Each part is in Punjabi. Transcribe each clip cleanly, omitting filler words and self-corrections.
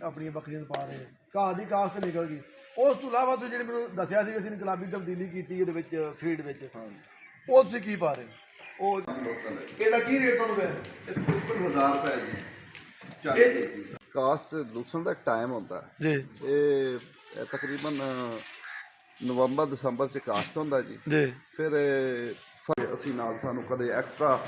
ਆਪਣੀਆਂ ਬੱਕਰੀਆਂ ਨੂੰ ਪਾ ਰਹੇ ਘਾਹ ਦੀ ਕਾਸਤ ਨਿਕਲ ਗਈ। ਉਸ ਤੋਂ ਇਲਾਵਾ ਤੁਸੀਂ ਜਿਹੜੀ ਮੈਨੂੰ ਦੱਸਿਆ ਸੀ ਕਿ ਅਸੀਂ ਇਨਕਲਾਬੀ ਤਬਦੀਲੀ ਕੀਤੀ ਇਹਦੇ ਵਿੱਚ ਫੀਡ ਵਿੱਚ, ਉਹ ਤੁਸੀਂ ਕੀ ਪਾ ਰਹੇ ਹੋ? ਉਹ ਇਹਦਾ ਕੀ ਰੇਟ ਤੁਹਾਨੂੰ ਪਿਆ? 1000 ਰੁਪਏ ਜੀ। ਕਾਸਟ ਲੂਸਣ ਦਾ ਟਾਈਮ ਹੁੰਦਾ ਜੀ, ਇਹ ਤਕਰੀਬਨ ਨਵੰਬਰ ਦਸੰਬਰ ਚ ਕਾਸਟ ਹੁੰਦਾ ਜੀ। ਫਿਰ ਅਸੀਂ ਨਾਲ ਸਾਨੂੰ ਕਦੇ ਐਕਸਟਰਾ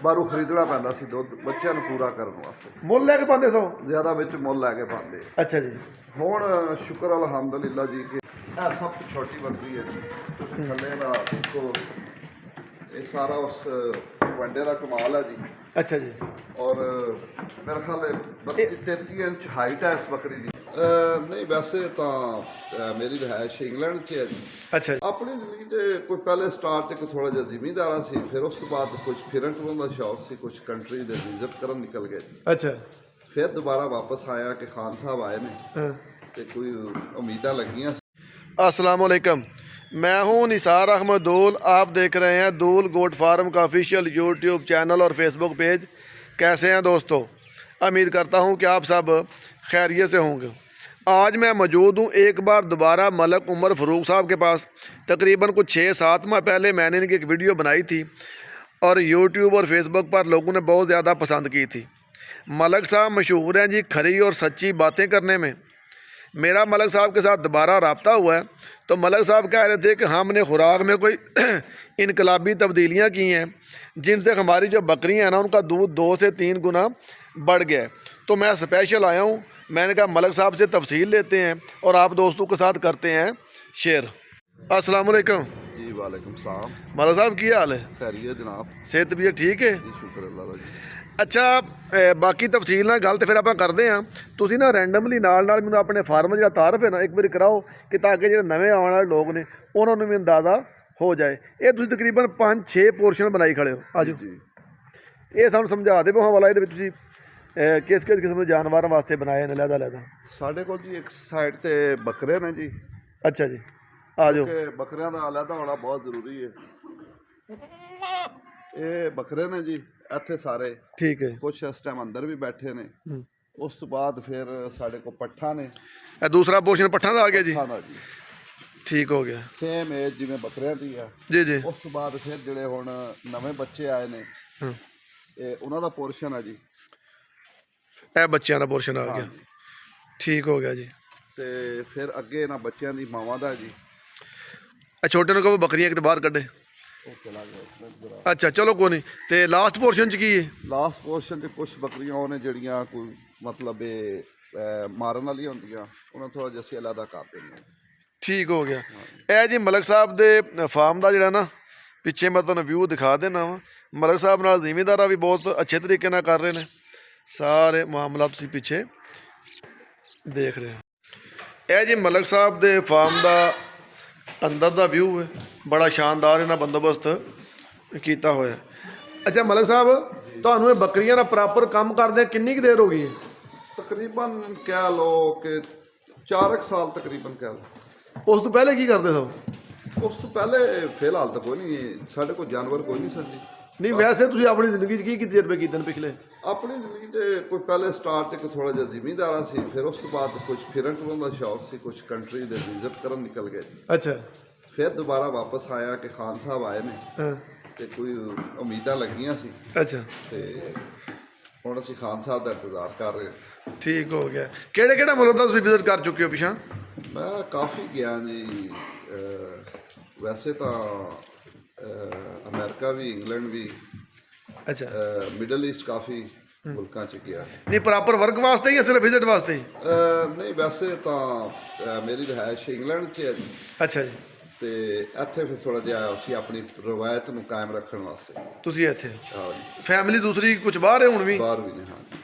ਬਾਹਰੋਂ ਖਰੀਦਣਾ ਪੈਂਦਾ ਸੀ ਦੁੱਧ ਬੱਚਿਆਂ ਨੂੰ ਪੂਰਾ ਕਰਨ ਵਾਸਤੇ। ਮੁੱਲ ਲੈ ਕੇ ਪਾਉਂਦੇ ਸੋ ਜ਼ਿਆਦਾ ਵਿੱਚ ਮੁੱਲ ਲੈ ਕੇ ਪਾਉਂਦੇ। ਅੱਛਾ ਜੀ। ਹੁਣ ਸ਼ੁਕਰ ਅਲਹਮਦੁਲਿਲਾ ਜੀ ਕਿ ਇਹ ਸਭ ਤੋਂ ਛੋਟੀ ਬੱਕਰੀ ਹੈ ਜੀ। ਤੁਸੀਂ ਥੱਲੇ ਦਾ ਦੇਖੋ, ਇਹ ਸਾਰਾ ਉਸ ਵੰਡੇ ਦਾ ਕਮਾਲ ਹੈ ਜੀ। ਅੱਛਾ ਜੀ। ਔਰ ਮੇਰਾ ਖਿਆਲ ਹੈ 33 ਇੰਚ ਹਾਈਟ ਹੈ ਇਸ ਬੱਕਰੀ ਦੀ। ਨਹੀਂ ਵੈਸੇ ਤਾਂ ਮੇਰੀ ਰਿਹਾਇਸ਼ ਇੰਗਲੈਂਡ 'ਚ ਹੈ ਜੀ। ਅੱਛਾ ਜੀ। ਆਪਣੀ ਜ਼ਿੰਦਗੀ 'ਚ ਕੋਈ ਪਹਿਲੇ ਸਟਾਰਟ 'ਚ ਕੋਈ ਥੋੜ੍ਹਾ ਜਿਹਾ ਜ਼ਿਮੀਂਦਾਰਾਂ ਸੀ, ਫਿਰ ਉਸ ਤੋਂ ਬਾਅਦ ਕੁਝ ਫਿਰਨ ਟੁਰਨ ਦਾ ਸ਼ੌਕ ਸੀ, ਕੁਝ ਕੰਟਰੀ ਦੇ ਵਿਜ਼ਿਟ ਕਰਨ ਨਿਕਲ ਗਏ। ਅੱਛਾ। ਫਿਰ ਦੁਬਾਰਾ ਵਾਪਸ ਆਇਆ ਕਿ ਖਾਨ ਸਾਹਿਬ ਆਏ ਨੇ ਤੇ ਕੋਈ ਉਮੀਦਾਂ ਲੱਗੀਆਂ। अस्सलाम वालेकुम, मैं हूं निसार अहमद दूल। आप देख रहे हैं दूल गोट फार्म का ऑफिशियल यूट्यूब चैनल और फेसबुक पेज। कैसे हैं दोस्तों? उम्मीद करता हूं कि आप सब खैरियत से होंगे। आज मैं मौजूद हूं एक बार दोबारा मलक उमर फ़रूक साहब के पास। तकरीबन कुछ 6-7 माह पहले मैंने इनकी एक वीडियो बनाई थी और यूट्यूब और फेसबुक पर लोगों ने बहुत ज़्यादा पसंद की थी। मलक साहब मशहूर हैं जी खरी और सच्ची बातें करने में। मेरा मलक साहब के साथ दोबारा रब्ता हुआ है तो मलक साहब कह रहे थे कि हमने खुराक में कोई इनकलाबी तब्दीलियाँ की हैं जिनसे हमारी जो बकरियाँ हैं ना उनका दूध 2 से 3 गुना बढ़ गया है। तो मैं स्पेशल आया हूँ, मैंने कहा मलक साहब से तफसील लेते हैं और आप दोस्तों के साथ करते हैं शेयर। अस्सलाम वालेकुम जी। वालेकुम सलाम। मलक साहब की हाल है? खैरियत जनाब। सेहत तबीयत ठीक है जी, शुक्र अल्लाह का जी। ਅੱਛਾ, ਬਾਕੀ ਤਫਸੀਲ ਨਾਲ ਗੱਲ ਤੇ ਫਿਰ ਆਪਾਂ ਕਰਦੇ ਹਾਂ। ਤੁਸੀਂ ਨਾ ਰੈਂਡਮਲੀ ਨਾਲ ਮੈਨੂੰ ਆਪਣੇ ਫਾਰਮ ਜਿਹੜਾ ਤਾਰਫ ਹੈ ਨਾ ਇੱਕ ਵਾਰੀ ਕਰਾਓ ਕਿ ਤਾਂ ਕਿ ਜਿਹੜੇ ਨਵੇਂ ਆਉਣ ਵਾਲੇ ਲੋਕ ਨੇ ਉਹਨਾਂ ਨੂੰ ਵੀ ਅੰਦਾਜ਼ਾ ਹੋ ਜਾਏ। ਇਹ ਤੁਸੀਂ ਤਕਰੀਬਨ 5-6 ਪੋਰਸ਼ਨ ਬਣਾਈ ਖੜੇ ਹੋ। ਆਜੋ ਇਹ ਸਾਨੂੰ ਸਮਝਾ ਦਿਓ ਹਵਾਲਾ ਇਹਦੇ ਵਿੱਚ ਤੁਸੀਂ ਕਿਸ ਕਿਸਮ ਦੇ ਜਾਨਵਰਾਂ ਵਾਸਤੇ ਬਣਾਏ ਨੇ ਲਹਿਦਾ। ਸਾਡੇ ਕੋਲ ਜੀ ਇੱਕ ਸਾਈਡ ਤੇ ਬੱਕਰੇ ਨੇ ਜੀ। ਅੱਛਾ ਜੀ, ਆਜੋ। ਬੱਕਰਿਆਂ ਦਾ ਅਲੱਗਾ ਹੋਣਾ ਬਹੁਤ ਜ਼ਰੂਰੀ ਹੈ। ਇਹ ਬੱਕਰੇ ਨੇ ਜੀ ਇੱਥੇ ਸਾਰੇ, ਠੀਕ ਹੈ। ਕੁਛ ਇਸ ਟਾਈਮ ਅੰਦਰ ਵੀ ਬੈਠੇ ਨੇ। ਉਸ ਤੋਂ ਬਾਅਦ ਫਿਰ ਸਾਡੇ ਕੋਲ ਪੱਠਾ ਨੇ। ਇਹ ਦੂਸਰਾ ਪੋਰਸ਼ਨ ਪੱਠਾ ਦਾ ਆ ਗਿਆ ਜੀ। ਪੱਠਾ ਦਾ ਜੀ ਠੀਕ ਹੋ ਗਿਆ। ਸੇਮ ਏਜ ਜਿਵੇਂ ਬੱਕਰਿਆਂ ਦੀ ਆ ਜੀ। ਉਸ ਤੋਂ ਬਾਅਦ ਫਿਰ ਜਿਹੜੇ ਹੁਣ ਨਵੇਂ ਬੱਚੇ ਆਏ ਨੇ ਇਹ ਉਹਨਾਂ ਦਾ ਪੋਰਸ਼ਨ ਆ ਜੀ। ਇਹ ਬੱਚਿਆਂ ਦਾ ਪੋਰਸ਼ਨ ਆ ਗਿਆ। ਠੀਕ ਹੋ ਗਿਆ ਜੀ। ਤੇ ਫਿਰ ਅੱਗੇ ਇਹਨਾਂ ਬੱਚਿਆਂ ਦੀ ਮਾਵਾਂ ਦਾ ਜੀ। ਇਹ ਛੋਟੇ ਨੂੰ ਕਹੋ ਬੱਕਰੀਆਂ ਕਿਤੇ ਬਾਹਰ ਕੱਢੇ। ਉਹ ਚਲਾ ਗਿਆ। ਅੱਛਾ ਚਲੋ ਕੋਈ ਨਹੀਂ। ਤੇ ਲਾਸਟ ਪੋਰਸ਼ਨ 'ਚ ਕੀ ਹੈ? ਲਾਸਟ ਪੋਰਸ਼ਨ 'ਚ ਕੁਛ ਬੱਕਰੀਆਂ ਉਹ ਨੇ ਜਿਹੜੀਆਂ ਕੋਈ ਮਤਲਬ ਇਹ ਮਾਰਨ ਵਾਲੀਆਂ ਹੁੰਦੀਆਂ, ਉਹਨਾਂ ਥੋੜ੍ਹਾ ਜਿਹਾ ਅਸੀਂ ਅਲੱਗਾ ਕਰ ਦਿੰਦੇ ਹਾਂ। ਠੀਕ ਹੋ ਗਿਆ। ਇਹ ਜੀ ਮਲਕ ਸਾਹਿਬ ਦੇ ਫਾਰਮ ਦਾ ਜਿਹੜਾ ਨਾ ਪਿੱਛੇ ਮੈਂ ਤੁਹਾਨੂੰ ਵਿਊ ਦਿਖਾ ਦੇਣਾ ਵਾ। ਮਲਕ ਸਾਹਿਬ ਨਾਲ ਜ਼ਿਮੀਂਦਾਰਾਂ ਵੀ ਬਹੁਤ ਅੱਛੇ ਤਰੀਕੇ ਨਾਲ ਕਰ ਰਹੇ ਨੇ ਸਾਰੇ ਮਾਮਲਾ, ਤੁਸੀਂ ਪਿੱਛੇ ਦੇਖ ਰਹੇ ਹੋ। ਇਹ ਜੀ ਮਲਕ ਸਾਹਿਬ ਦੇ ਫਾਰਮ ਦਾ ਅੰਦਰ ਦਾ ਵਿਊ ਹੈ, ਬੜਾ ਸ਼ਾਨਦਾਰ ਇਹਨਾਂ ਬੰਦੋਬਸਤ ਕੀਤਾ ਹੋਇਆ। ਅੱਛਾ ਮਲਕ ਸਾਹਿਬ, ਤੁਹਾਨੂੰ ਇਹ ਬੱਕਰੀਆਂ ਦਾ ਪ੍ਰੋਪਰ ਕੰਮ ਕਰਦੇ ਕਿੰਨੀ ਕੁ ਦੇਰ ਹੋ ਗਈ ਹੈ? ਤਕਰੀਬਨ ਕਹਿ ਲਓ ਕਿ 4 ਸਾਲ ਤਕਰੀਬਨ ਕਹਿ ਲਓ। ਉਸ ਤੋਂ ਪਹਿਲੇ ਕੀ ਕਰਦੇ ਸਭ? ਉਸ ਤੋਂ ਪਹਿਲੇ ਫਿਲਹਾਲ ਤਾਂ ਕੋਈ ਨਹੀਂ, ਸਾਡੇ ਕੋਲ ਜਾਨਵਰ ਕੋਈ ਨਹੀਂ ਸਰ ਜੀ। ਨਹੀਂ ਵੈਸੇ ਤੁਸੀਂ ਆਪਣੀ ਜ਼ਿੰਦਗੀ 'ਚ ਕੀ ਤਜਰਬੇ ਕੀਤੇ ਨੇ ਪਿਛਲੇ? ਆਪਣੀ ਜ਼ਿੰਦਗੀ 'ਚ ਕੋਈ ਪਹਿਲੇ ਸਟਾਰਟ 'ਚ ਕੋਈ ਥੋੜ੍ਹਾ ਜਿਹਾ ਜ਼ਿਮੀਂਦਾਰਾਂ ਸੀ, ਫਿਰ ਉਸ ਤੋਂ ਬਾਅਦ ਕੁਝ ਫਿਰਨ ਟੁਰਨ ਦਾ ਸ਼ੌਕ ਸੀ, ਕੁਝ ਕੰਟਰੀ ਦੇ ਵਿਜ਼ਿਟ ਕਰਨ ਨਿਕਲ ਗਏ। ਅੱਛਾ। ਫਿਰ ਦੁਬਾਰਾ ਵਾਪਸ ਆਇਆ ਕਿ ਖਾਨ ਸਾਹਿਬ ਆਏ ਨੇ ਤੇ ਕੋਈ ਉਮੀਦਾਂ ਲੱਗੀਆਂ ਸੀ। ਅੱਛਾ। ਤੇ ਹੁਣ ਅਸੀਂ ਖਾਨ ਸਾਹਿਬ ਦਾ ਇੰਤਜ਼ਾਰ ਕਰ ਰਹੇ ਹਾਂ। ਠੀਕ ਹੋ ਗਿਆ। ਕਿਹੜੇ ਮੁਲਕ ਦਾ ਤੁਸੀਂ ਵਿਜ਼ਿਟ ਕਰ ਚੁੱਕੇ ਹੋ ਪਿਛਾਂ? ਮੈਂ ਕਾਫੀ ਗਿਆ ਜੀ। ਵੈਸੇ ਤਾਂ ਅਮਰੀਕਾ ਵੀ, ਇੰਗਲੈਂਡ ਵੀ, ਅੱਛਾ, ਮਿਡਲ ਈਸਟ ਕਾਫੀ ਮੁਲਕਾਂ 'ਚ ਗਿਆ। ਨਹੀਂ ਪ੍ਰੋਪਰ ਵਰਕ ਵਾਸਤੇ ਜਾਂ ਸਿਰਫ ਵਿਜ਼ਿਟ ਵਾਸਤੇ? ਨਹੀਂ ਵੈਸੇ ਤਾਂ ਮੇਰੀ ਰਿਹਾਇਸ਼ ਇੰਗਲੈਂਡ 'ਚ ਹੈ ਜੀ। ਅੱਛਾ ਜੀ। ਤੇ ਇੱਥੇ ਫਿਰ ਥੋੜ੍ਹਾ ਜਿਹਾ ਅਸੀਂ ਆਪਣੀ ਰਵਾਇਤ ਨੂੰ ਕਾਇਮ ਰੱਖਣ ਵਾਸਤੇ। ਤੁਸੀਂ ਇੱਥੇ? ਹਾਂ ਜੀ। ਫੈਮਿਲੀ ਦੂਸਰੀ ਕੁਝ ਬਾਹਰ ਹੈ ਹੁਣ ਵੀ? ਬਾਹਰ ਵੀ ਨੇ। ਹਾਂ ਜੀ।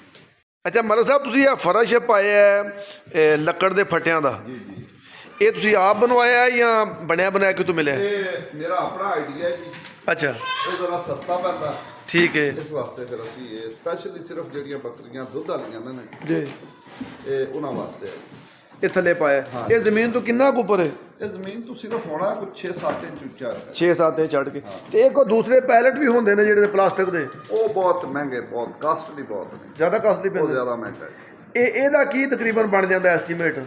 ਅੱਛਾ ਮਲਕ ਸਾਹਿਬ, ਤੁਸੀਂ ਇਹ ਫਰਸ਼ ਪਾਇਆ ਹੈ ਲੱਕੜ ਦੇ ਫੱਟਿਆਂ ਦਾ, ਜੀ ਜੀ, ਇਹ ਤੁਸੀਂ ਆਪ ਬਣਵਾਇਆ ਜਾਂ ਬਣਾਇਆ ਕਿਤੋਂ ਮਿਲਿਆ? ਇਹ ਮੇਰਾ ਆਪਣਾ ਆਈਡੀਆ ਜੀ। ਅੱਛਾ। ਇਹ ਜ਼ਰਾ ਸਸਤਾ ਪੈਂਦਾ। ਠੀਕ ਹੈ। ਇਸ ਵਾਸਤੇ ਫਿਰ ਅਸੀਂ ਇਹ ਸਪੈਸ਼ਲੀ ਸਿਰਫ ਜਿਹੜੀਆਂ ਬੱਕਰੀਆਂ ਦੁੱਧ ਵਾਲੀਆਂ ਨੇ ਜੀ, ਇਹ ਉਹਨਾਂ ਵਾਸਤੇ ਇਹ ਥੱਲੇ ਪਾਇਆ। ਇਹ ਜ਼ਮੀਨ ਤੋਂ ਕਿੰਨਾ ਕੁ ਉੱਪਰ ਹੈ? ਇਹ ਜ਼ਮੀਨ ਤੋਂ ਸਿਰਫ ਹੋਣਾ ਕੁਝ 6-7 ਇੰਚ ਉੱਚਾ ਹੈ। 6-7 ਇੰਚ ਚੜ੍ਹ ਕੇ। ਤੇ ਇੱਕ ਉਹ ਦੂਸਰੇ ਪੈਲਟ ਵੀ ਹੁੰਦੇ ਨੇ ਜਿਹੜੇ ਪਲਾਸਟਿਕ ਦੇ, ਉਹ ਬਹੁਤ ਮਹਿੰਗੇ, ਬਹੁਤ ਕਾਸਟਲੀ ਬਹੁਤ ਨੇ। ਜ਼ਿਆਦਾ ਕਾਸਟਲੀ ਬਹੁਤ ਪੈਂਦੇ? ਜ਼ਿਆਦਾ ਮਹਿੰਗਾ ਹੈ। ਇਹਦਾ ਕੀ ਤਕਰੀਬਨ ਬਣ ਜਾਂਦਾ ਐਸਟੀਮੇਟ?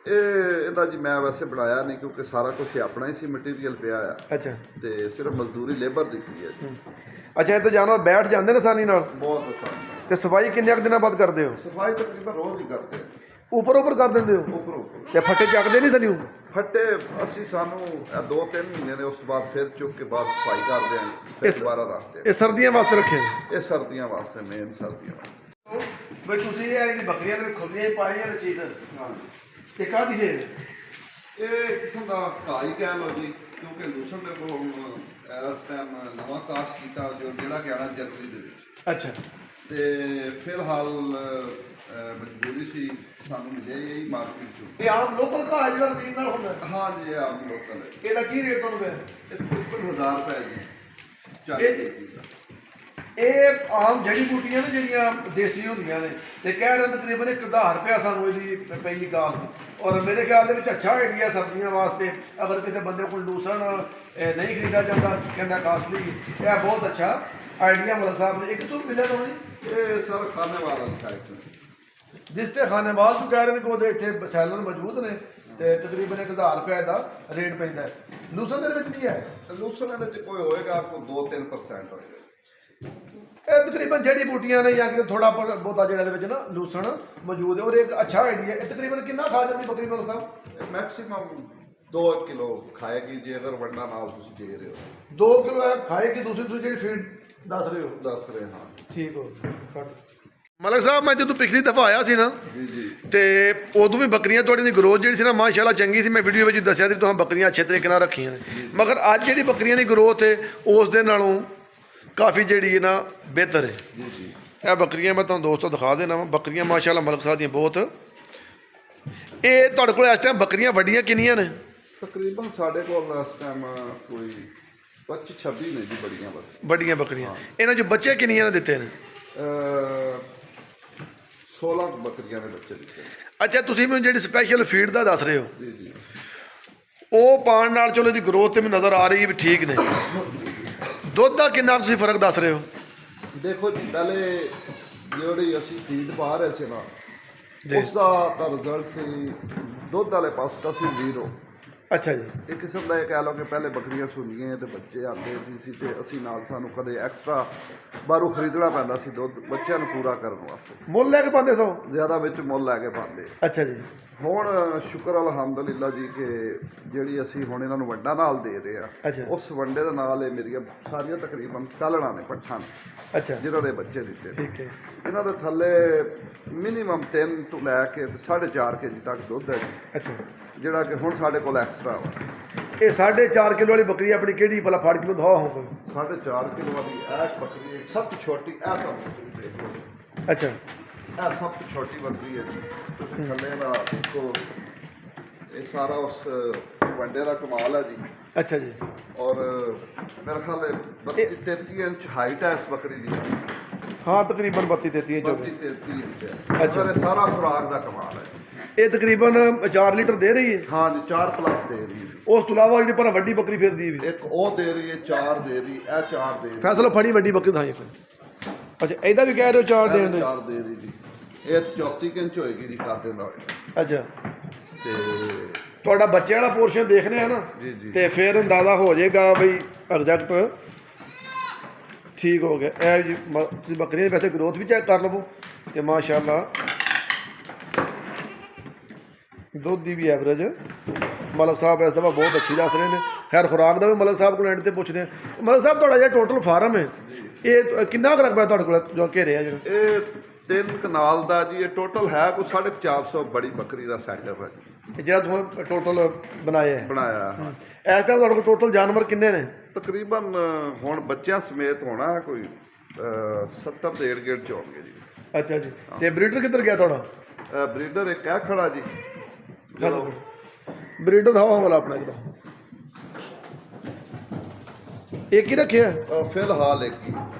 ਇਹਦਾ ਜੀ ਮੈਂ ਵੈਸੇ ਬਣਾਇਆ ਨਹੀਂ, ਕਿਉਂਕਿ ਸਾਰਾ ਕੁਝ ਆਪਣਾ ਹੀ ਸੀ, ਮਟੀਰੀਅਲ ਪਿਆ ਆ। ਅੱਛਾ। ਤੇ ਸਿਰਫ ਮਜ਼ਦੂਰੀ ਲੇਬਰ ਦਿੱਤੀ ਹੈ ਜੀ। ਅੱਛਾ, ਇਹ ਤਾਂ ਜਾਨਵਰ ਬੈਠ ਜਾਂਦੇ ਨੇ ਆਸਾਨੀ ਨਾਲ? ਬਹੁਤ ਆਸਾਨ। ਤੇ ਸਫਾਈ ਕਿੰਨੇ ਕੁ ਦਿਨਾਂ ਬਾਅਦ ਕਰਦੇ ਹੋ? ਸਫਾਈ ਤਕਰੀਬਨ ਰੋਜ਼ ਹੀ ਕਰਦੇ ਹਾਂ। ਉੱਪਰ ਕਰ ਦਿੰਦੇ ਹੋ? ਉੱਪਰ ਤੇ ਫੱਟੇ ਚੱਕਦੇ ਨਹੀਂ ਥੱਲੇ? ਫੱਟੇ ਅਸੀਂ ਸਾਨੂੰ 2-3 ਮਹੀਨੇ ਦੇ ਉਸ ਤੋਂ ਬਾਅਦ ਫਿਰ ਚੁੱਕ ਕੇ ਬਾਅਦ ਸਫਾਈ ਕਰਦੇ ਹਾਂ, ਫਿਰ ਦੁਬਾਰਾ ਰੱਖਦੇ ਇਹ ਸਰਦੀਆਂ ਵਾਸਤੇ ਰੱਖੇ ਨੇ? ਇਹ ਸਰਦੀਆਂ ਵਾਸਤੇ, ਮੇਨ ਸਰਦੀਆਂ ਵਾਸਤੇ। ਬਈ ਤੁਸੀਂ ਇਹ ਜਿਹੜੀ ਬੱਕਰੀਆਂ ਨੇ ਖੁੱਲੀਆਂ ਹੀ ਪਾਈਆਂ ਨੇ ਚੀਜ਼, ਹਾਂ, ਇਹ ਕਾਹਦੀ ਹੈ? ਇਹ ਕਿਸਮ ਦਾ ਘਾਹ ਹੀ ਕਹਿ ਲਓ ਜੀ, ਕਿਉਂਕਿ ਦੂਸਰ ਦੇ ਕੋਲ ਹੁਣ ਇਸ ਟਾਈਮ ਨਵਾਂ ਕਾਸ਼ ਕੀਤਾ ਜਿਹੜਾ ਕਿ ਆਣਾ ਜਨਵਰੀ ਦੇ ਵਿੱਚ। ਅੱਛਾ। ਤੇ ਫਿਲਹਾਲ ਮਜਬੂਰੀ ਸੀ, ਸਾਨੂੰ ਮਿਲਿਆ ਹੀ ਮਾਰਕੀਟ ਚੋਂ। ਇਹ ਆਮ ਲੋਕਲ ਘਾਹ ਜਿਹੜਾ ਰੂਟੀਨ ਨਾਲ ਹੁੰਦਾ? ਹਾਂ ਜੀ, ਇਹ ਆਮ ਲੋਕਲ ਹੈ। ਇਹਦਾ ਕੀ ਰੇਟ ਤੁਹਾਨੂੰ ਪਿਆ? ਇਹ 55,000 ਰੁਪਏ ਜੀ। ਇਹ ਆਮ ਜੜੀ ਬੂਟੀਆਂ ਨੇ ਜਿਹੜੀਆਂ ਦੇਸੀ ਹੁੰਦੀਆਂ ਨੇ, ਤੇ ਕਹਿ ਰਹੇ ਤਕਰੀਬਨ 1000 ਰੁਪਇਆ ਸਾਨੂੰ ਇਹਦੀ ਪਈ ਕਾਸਟ। ਔਰ ਮੇਰੇ ਖਿਆਲ ਦੇ ਵਿੱਚ ਅੱਛਾ ਆਈਡੀਆ ਸਰਦੀਆਂ ਵਾਸਤੇ, ਅਗਰ ਕਿਸੇ ਬੰਦੇ ਕੋਲ ਲੂਸਣ ਨਹੀਂ ਖਰੀਦਾ ਜਾਂਦਾ, ਕਹਿੰਦਾ ਕਾਸਟਲੀ, ਇਹ ਬਹੁਤ ਅੱਛਾ ਆਈਡੀਆ ਮਲਕ ਸਾਹਿਬ ਨੇ। ਇੱਕ ਤੋਂ ਮਿਲਿਆ ਤੁਹਾਨੂੰ ਜੀ? ਇਹ ਸਰ ਖਾਨੇਵਾਲ ਵਾਲੀ ਸਾਈਡ ਤੋਂ ਜਿਸ ਤੇ ਖਾਨੇਵਾਲ ਤੋਂ ਕਹਿ ਰਹੇ ਨੇ ਕਿ ਉਹਦੇ ਇੱਥੇ ਸੈਲਰ ਮੌਜੂਦ ਨੇ, ਤੇ ਤਕਰੀਬਨ 1000 ਰੁਪਏ ਦਾ ਰੇਟ ਪੈਂਦਾ ਹੈ। ਲੂਸਣ ਦੇ ਵਿੱਚ ਨਹੀਂ ਹੈ? ਲੂਸਣ ਇਹਦੇ ਚ ਕੋਈ ਹੋਏਗਾ, ਕੋਈ 2-3% ਹੋਏਗਾ। ਇਹ ਤਕਰੀਬਨ ਜੜੀ ਬੂਟੀਆਂ ਨੇ ਜਾਂ ਕਿ ਥੋੜਾ ਬਹੁਤਾ ਜਿਹੜਾ ਦੇ ਵਿੱਚ ਨਾ ਲੂਸਣ ਮੌਜੂਦ ਹੈ, ਔਰ ਇੱਕ ਅੱਛਾ ਆਈਡੀਆ। ਇਹ ਤਕਰੀਬਨ ਕਿੰਨਾ ਖਾ ਜਾਂਦੀ ਬੱਕਰੀ ਮਲਕ ਸਾਹਿਬ? ਮੈਕਸਿਮਮ 2 ਕਿਲੋ ਖਾਏਗੀ ਜੇ ਅਗਰ ਵੰਡਾ ਨਾਲ ਤੁਸੀਂ ਦੇ ਰਹੇ ਹੋ। 2 ਕਿਲੋ ਇਹ ਖਾਏਗੀ। ਤੁਸੀਂ ਜਿਹੜੀ ਫੀਡ ਦੱਸ ਰਹੇ ਹੋ? ਦੱਸ ਰਹੇ ਹਾਂ। ਠੀਕ ਹੋ। ਮਲਕ ਸਾਹਿਬ, ਮੈਂ ਜਦੋਂ ਪਿਛਲੀ ਦਫਾ ਆਇਆ ਸੀ ਨਾ, ਜੀ, ਤੇ ਉਦੋਂ ਵੀ ਬੱਕਰੀਆਂ ਤੁਹਾਡੀ ਦੀ ਗਰੋਥ ਜਿਹੜੀ ਸੀ ਨਾ ਮਾਸ਼ਾਅੱਲਾ ਚੰਗੀ ਸੀ। ਮੈਂ ਵੀਡੀਓ ਵਿੱਚ ਦੱਸਿਆ ਸੀ ਤੁਸੀਂ ਬੱਕਰੀਆਂ ਅੱਛੇ ਤਰੀਕੇ ਨਾਲ ਰੱਖੀਆਂ ਨੇ, ਮਗਰ ਅੱਜ ਜਿਹੜੀ ਬੱਕਰੀਆਂ ਦੀ ਗਰੋਥ ਹੈ ਉਸ ਦੇ ਨਾਲੋਂ ਕਾਫੀ ਜਿਹੜੀ ਹੈ ਨਾ ਬਿਹਤਰ ਹੈ। ਜੀ। ਇਹ ਬੱਕਰੀਆਂ ਮੈਂ ਤੁਹਾਨੂੰ ਦੋਸਤੋ ਦਿਖਾ ਦੇਣਾ ਵਾ। ਬੱਕਰੀਆਂ ਮਾਸ਼ਾਅੱਲਾ ਮਲਕ ਸਾਹਿਬ ਦੀਆਂ ਬਹੁਤ। ਇਹ ਤੁਹਾਡੇ ਕੋਲ ਇਸ ਟਾਈਮ ਬੱਕਰੀਆਂ ਵੱਡੀਆਂ ਕਿੰਨੀਆਂ ਨੇ? ਤਕਰੀਬਨ ਸਾਡੇ ਕੋਲ ਇਸ ਟਾਈਮ ਕੋਈ 25-26 ਨੇ ਜੀ ਵੱਡੀਆਂ ਬੱਕਰੀਆਂ। ਇਹਨਾਂ 'ਚ ਬੱਚੇ ਕਿੰਨੀਆਂ ਨੇ ਦਿੱਤੇ ਨੇ? 16 ਬੱਕਰੀਆਂ ਦੇ ਬੱਚੇ ਦਿੱਤੇ। ਅੱਛਾ, ਤੁਸੀਂ ਮੈਨੂੰ ਜਿਹੜੀ ਸਪੈਸ਼ਲ ਫੀਡ ਦਾ ਦੱਸ ਰਹੇ ਹੋ, ਜੀ, ਉਹ ਪਾਉਣ ਨਾਲ ਚਲੋ ਇਹਦੀ ਗਰੋਥ ਤੇ ਮੈਨੂੰ ਨਜ਼ਰ ਆ ਰਹੀ ਹੈ ਵੀ ਠੀਕ ਨੇ। ਦੁੱਧ ਦਾ ਕਿੰਨਾ ਤੁਸੀਂ ਫਰਕ ਦੱਸ ਰਹੇ ਹੋ? ਦੇਖੋ ਜੀ, ਪਹਿਲੇ ਜਿਹੜੀ ਅਸੀਂ ਫੀਡ ਪਾ ਰਹੇ ਸੀ ਨਾ, ਉਸ ਦਾ ਤਾਂ ਰਿਜ਼ਲਟ ਸੀ ਦੁੱਧ ਵਾਲੇ ਪਾਸੇ ਤਾਂ ਸੀ 0। ਅੱਛਾ ਜੀ। ਇੱਕ ਕਿਸਮ ਦਾ ਇਹ ਕਹਿ ਲਓ ਕਿ ਪਹਿਲੇ ਬੱਕਰੀਆਂ ਸੁਣੀਆਂ ਤੇ ਬੱਚੇ ਆਉਂਦੇ ਸੀ ਤੇ ਅਸੀਂ ਨਾਲ ਸਾਨੂੰ ਕਦੇ ਐਕਸਟਰਾ ਬਾਹਰੋਂ ਖਰੀਦਣਾ ਪੈਂਦਾ ਸੀ ਦੁੱਧ ਬੱਚਿਆਂ ਨੂੰ ਪੂਰਾ ਕਰਨ ਵਾਸਤੇ। ਮੁੱਲ ਲੈ ਕੇ ਪਾਉਂਦੇ ਸੋ? ਜ਼ਿਆਦਾ ਵਿੱਚ ਮੁੱਲ ਲੈ ਕੇ ਪਾਉਂਦੇ। ਅੱਛਾ ਜੀ। ਹੁਣ ਸ਼ੁਕਰ ਅਲਹਮਦੁਲਿਲਾ ਜੀ ਕਿ ਜਿਹੜੀ ਅਸੀਂ ਹੁਣ ਇਹਨਾਂ ਨੂੰ ਵੰਡਾ ਨਾਲ ਦੇ ਰਹੇ ਆ, ਉਸ ਵੰਡੇ ਦੇ ਨਾਲ ਇਹ ਮੇਰੀਆਂ ਸਾਰੀਆਂ ਤਕਰੀਬਨ ਕਾਲਣਾ ਨੇ, ਪੱਠਾਂ ਨੇ। ਅੱਛਾ। ਜਿਨ੍ਹਾਂ ਦੇ ਬੱਚੇ ਦਿੱਤੇ। ਠੀਕ ਹੈ। ਇਹਨਾਂ ਦੇ ਥੱਲੇ ਮਿਨੀਮਮ 3 ਤੋਂ ਲੈ ਕੇ 4.5 kg ਤੱਕ ਦੁੱਧ ਹੈ ਜੀ। ਅੱਛਾ। ਜਿਹੜਾ ਕਿ ਹੁਣ ਸਾਡੇ ਕੋਲ ਐਕਸਟਰਾ ਵਾ। ਇਹ 4.5 ਕਿਲੋ ਵਾਲੀ ਬੱਕਰੀ ਆਪਣੀ ਕਿਹੜੀ ਭਲਾ ਫੜ ਕੇ ਦਿਖਾਓ ਹਾਂ ਕੋਈ? 4.5 ਕਿਲੋ ਵਾਲੀ ਇਹ ਬੱਕਰੀ ਸਭ ਤੋਂ ਛੋਟੀ, ਇਹ ਤਾਂ ਦੇਖ ਲਓ। ਅੱਛਾ। ਇਹ ਸਭ ਤੋਂ ਛੋਟੀ ਬੱਕਰੀ ਹੈ ਜੀ। ਤੁਸੀਂ ਥੱਲੇ ਦਾ ਦੇਖੋ, ਇਹ ਸਾਰਾ ਉਸ ਵੰਡੇ ਦਾ ਕਮਾਲ ਹੈ ਜੀ। ਅੱਛਾ ਜੀ। ਔਰ ਮੇਰੇ ਖਿਆਲ 32-33 ਇੰਚ ਹਾਈਟ ਹੈ ਇਸ ਬੱਕਰੀ ਦੀ। ਹਾਂ, ਤਕਰੀਬਨ 32-33 ਇੰਚ। 32-33 ਇੰਚ ਹੈ। ਅੱਛਾ। ਇਹ ਸਾਰਾ ਖੁਰਾਕ ਦਾ ਕਮਾਲ ਹੈ। ਇਹ ਤਕਰੀਬਨ 4 ਲੀਟਰ ਦੇ ਰਹੀ ਹੈ? ਹਾਂ ਜੀ, 4+ ਦੇ ਰਹੀ ਹੈ। ਉਸ ਤੋਂ ਇਲਾਵਾ ਜਿਹੜੀ ਪਰ ਵੱਡੀ ਬੱਕਰੀ ਫਿਰਦੀ ਵੀ? ਇੱਕ ਉਹ ਦੇ ਰਹੀ ਹੈ 4 ਦੇ ਰਹੀ, ਇਹ 4 ਦੇ ਰਹੀ। ਫੈਸਲਾ ਫੜੀ ਵੱਡੀ ਬੱਕਰੀ ਦਿਖਾਈ ਕੋਈ। ਅੱਛਾ, ਇਹਦਾ ਵੀ ਕਹਿ ਰਹੇ ਹੋ 4 ਦੇਣ ਦੇ? 4 ਦੇ ਰਹੀ ਜੀ। ਇਹ 34 ਇੰਚ ਹੋਏਗੀ ਜੀ, ਕਰ ਦੇਣਾ ਹੋਏਗਾ। ਅੱਛਾ। ਤੇ ਤੁਹਾਡਾ ਬੱਚਿਆਂ ਵਾਲਾ ਪੋਰਸ਼ਨ ਦੇਖਦੇ ਆ ਨਾ, ਤੇ ਫਿਰ ਅੰਦਾਜ਼ਾ ਹੋ ਜਾਏਗਾ ਬਈ ਐਗਜ਼ੈਕਟ ਠੀਕ ਹੋ ਗਿਆ। ਇਹ ਜੀ ਤੁਸੀਂ ਬੱਕਰੀਆਂ ਦੀ ਵੈਸੇ ਗਰੋਥ ਵੀ ਚੈੱਕ ਕਰ ਲਵੋ, ਤੇ ਮਾਸ਼ਾਅੱਲਾ ਦੁੱਧ ਦੀ ਵੀ ਐਵਰੇਜ ਮਲਕ ਸਾਹਿਬ ਇਸ ਦਫਾ ਬਹੁਤ ਅੱਛੀ ਦੱਸ ਰਹੇ ਨੇ। ਖੈਰ, ਖੁਰਾਕ ਦਾ ਵੀ ਮਲਕ ਸਾਹਿਬ ਕੋਲ ਐਂਡ ਤੇ ਪੁੱਛਦੇ ਆ। ਮਲਕ ਸਾਹਿਬ, ਤੁਹਾਡਾ ਜਿਹੜਾ ਟੋਟਲ ਫਾਰਮ ਹੈ ਇਹ ਕਿੰਨਾ ਕੁ ਰਕਬਾ ਤੁਹਾਡੇ ਕੋਲ ਜੋ ਘੇਰੇ ਆ ਜਿਹੜਾ? ਇਹ 3 ਕਨਾਲ ਦਾ ਜੀ। ਇਹ ਟੋਟਲ ਹੈ ਕੋਈ 450 ਬੜੀ ਬੱਕਰੀ ਦਾ ਸੈਟਅਪ ਹੈ ਜੀ। ਜਿਹੜਾ ਤੁਸੀਂ ਟੋਟਲ ਬਣਾਇਆ ਹੈ? ਬਣਾਇਆ। ਇਸ ਟਾਈਮ ਤੁਹਾਡੇ ਕੋਲ ਟੋਟਲ ਜਾਨਵਰ ਕਿੰਨੇ ਨੇ? ਤਕਰੀਬਨ ਹੁਣ ਬੱਚਿਆਂ ਸਮੇਤ ਹੋਣਾ ਕੋਈ 70 ਦੇ ਏੜ-ਗੇੜ ਚ ਹੋਣਗੇ ਜੀ। ਅੱਛਾ ਜੀ। ਤੇ ਬਰੀਡਰ ਕਿੱਧਰ ਗਿਆ ਤੁਹਾਡਾ? ਬਰੀਡਰ ਇੱਕ ਹੈ ਖੜਾ ਜੀ। ਚਲੋ, ਬਰੀਡਰ ਦਾ ਹਵਾਲਾ ਆਪਣਾ ਇੱਕ ਦਾ ਇੱਕ ਹੀ ਰੱਖਿਆ? ਫਿਲਹਾਲ ਇੱਕ ਹੀ।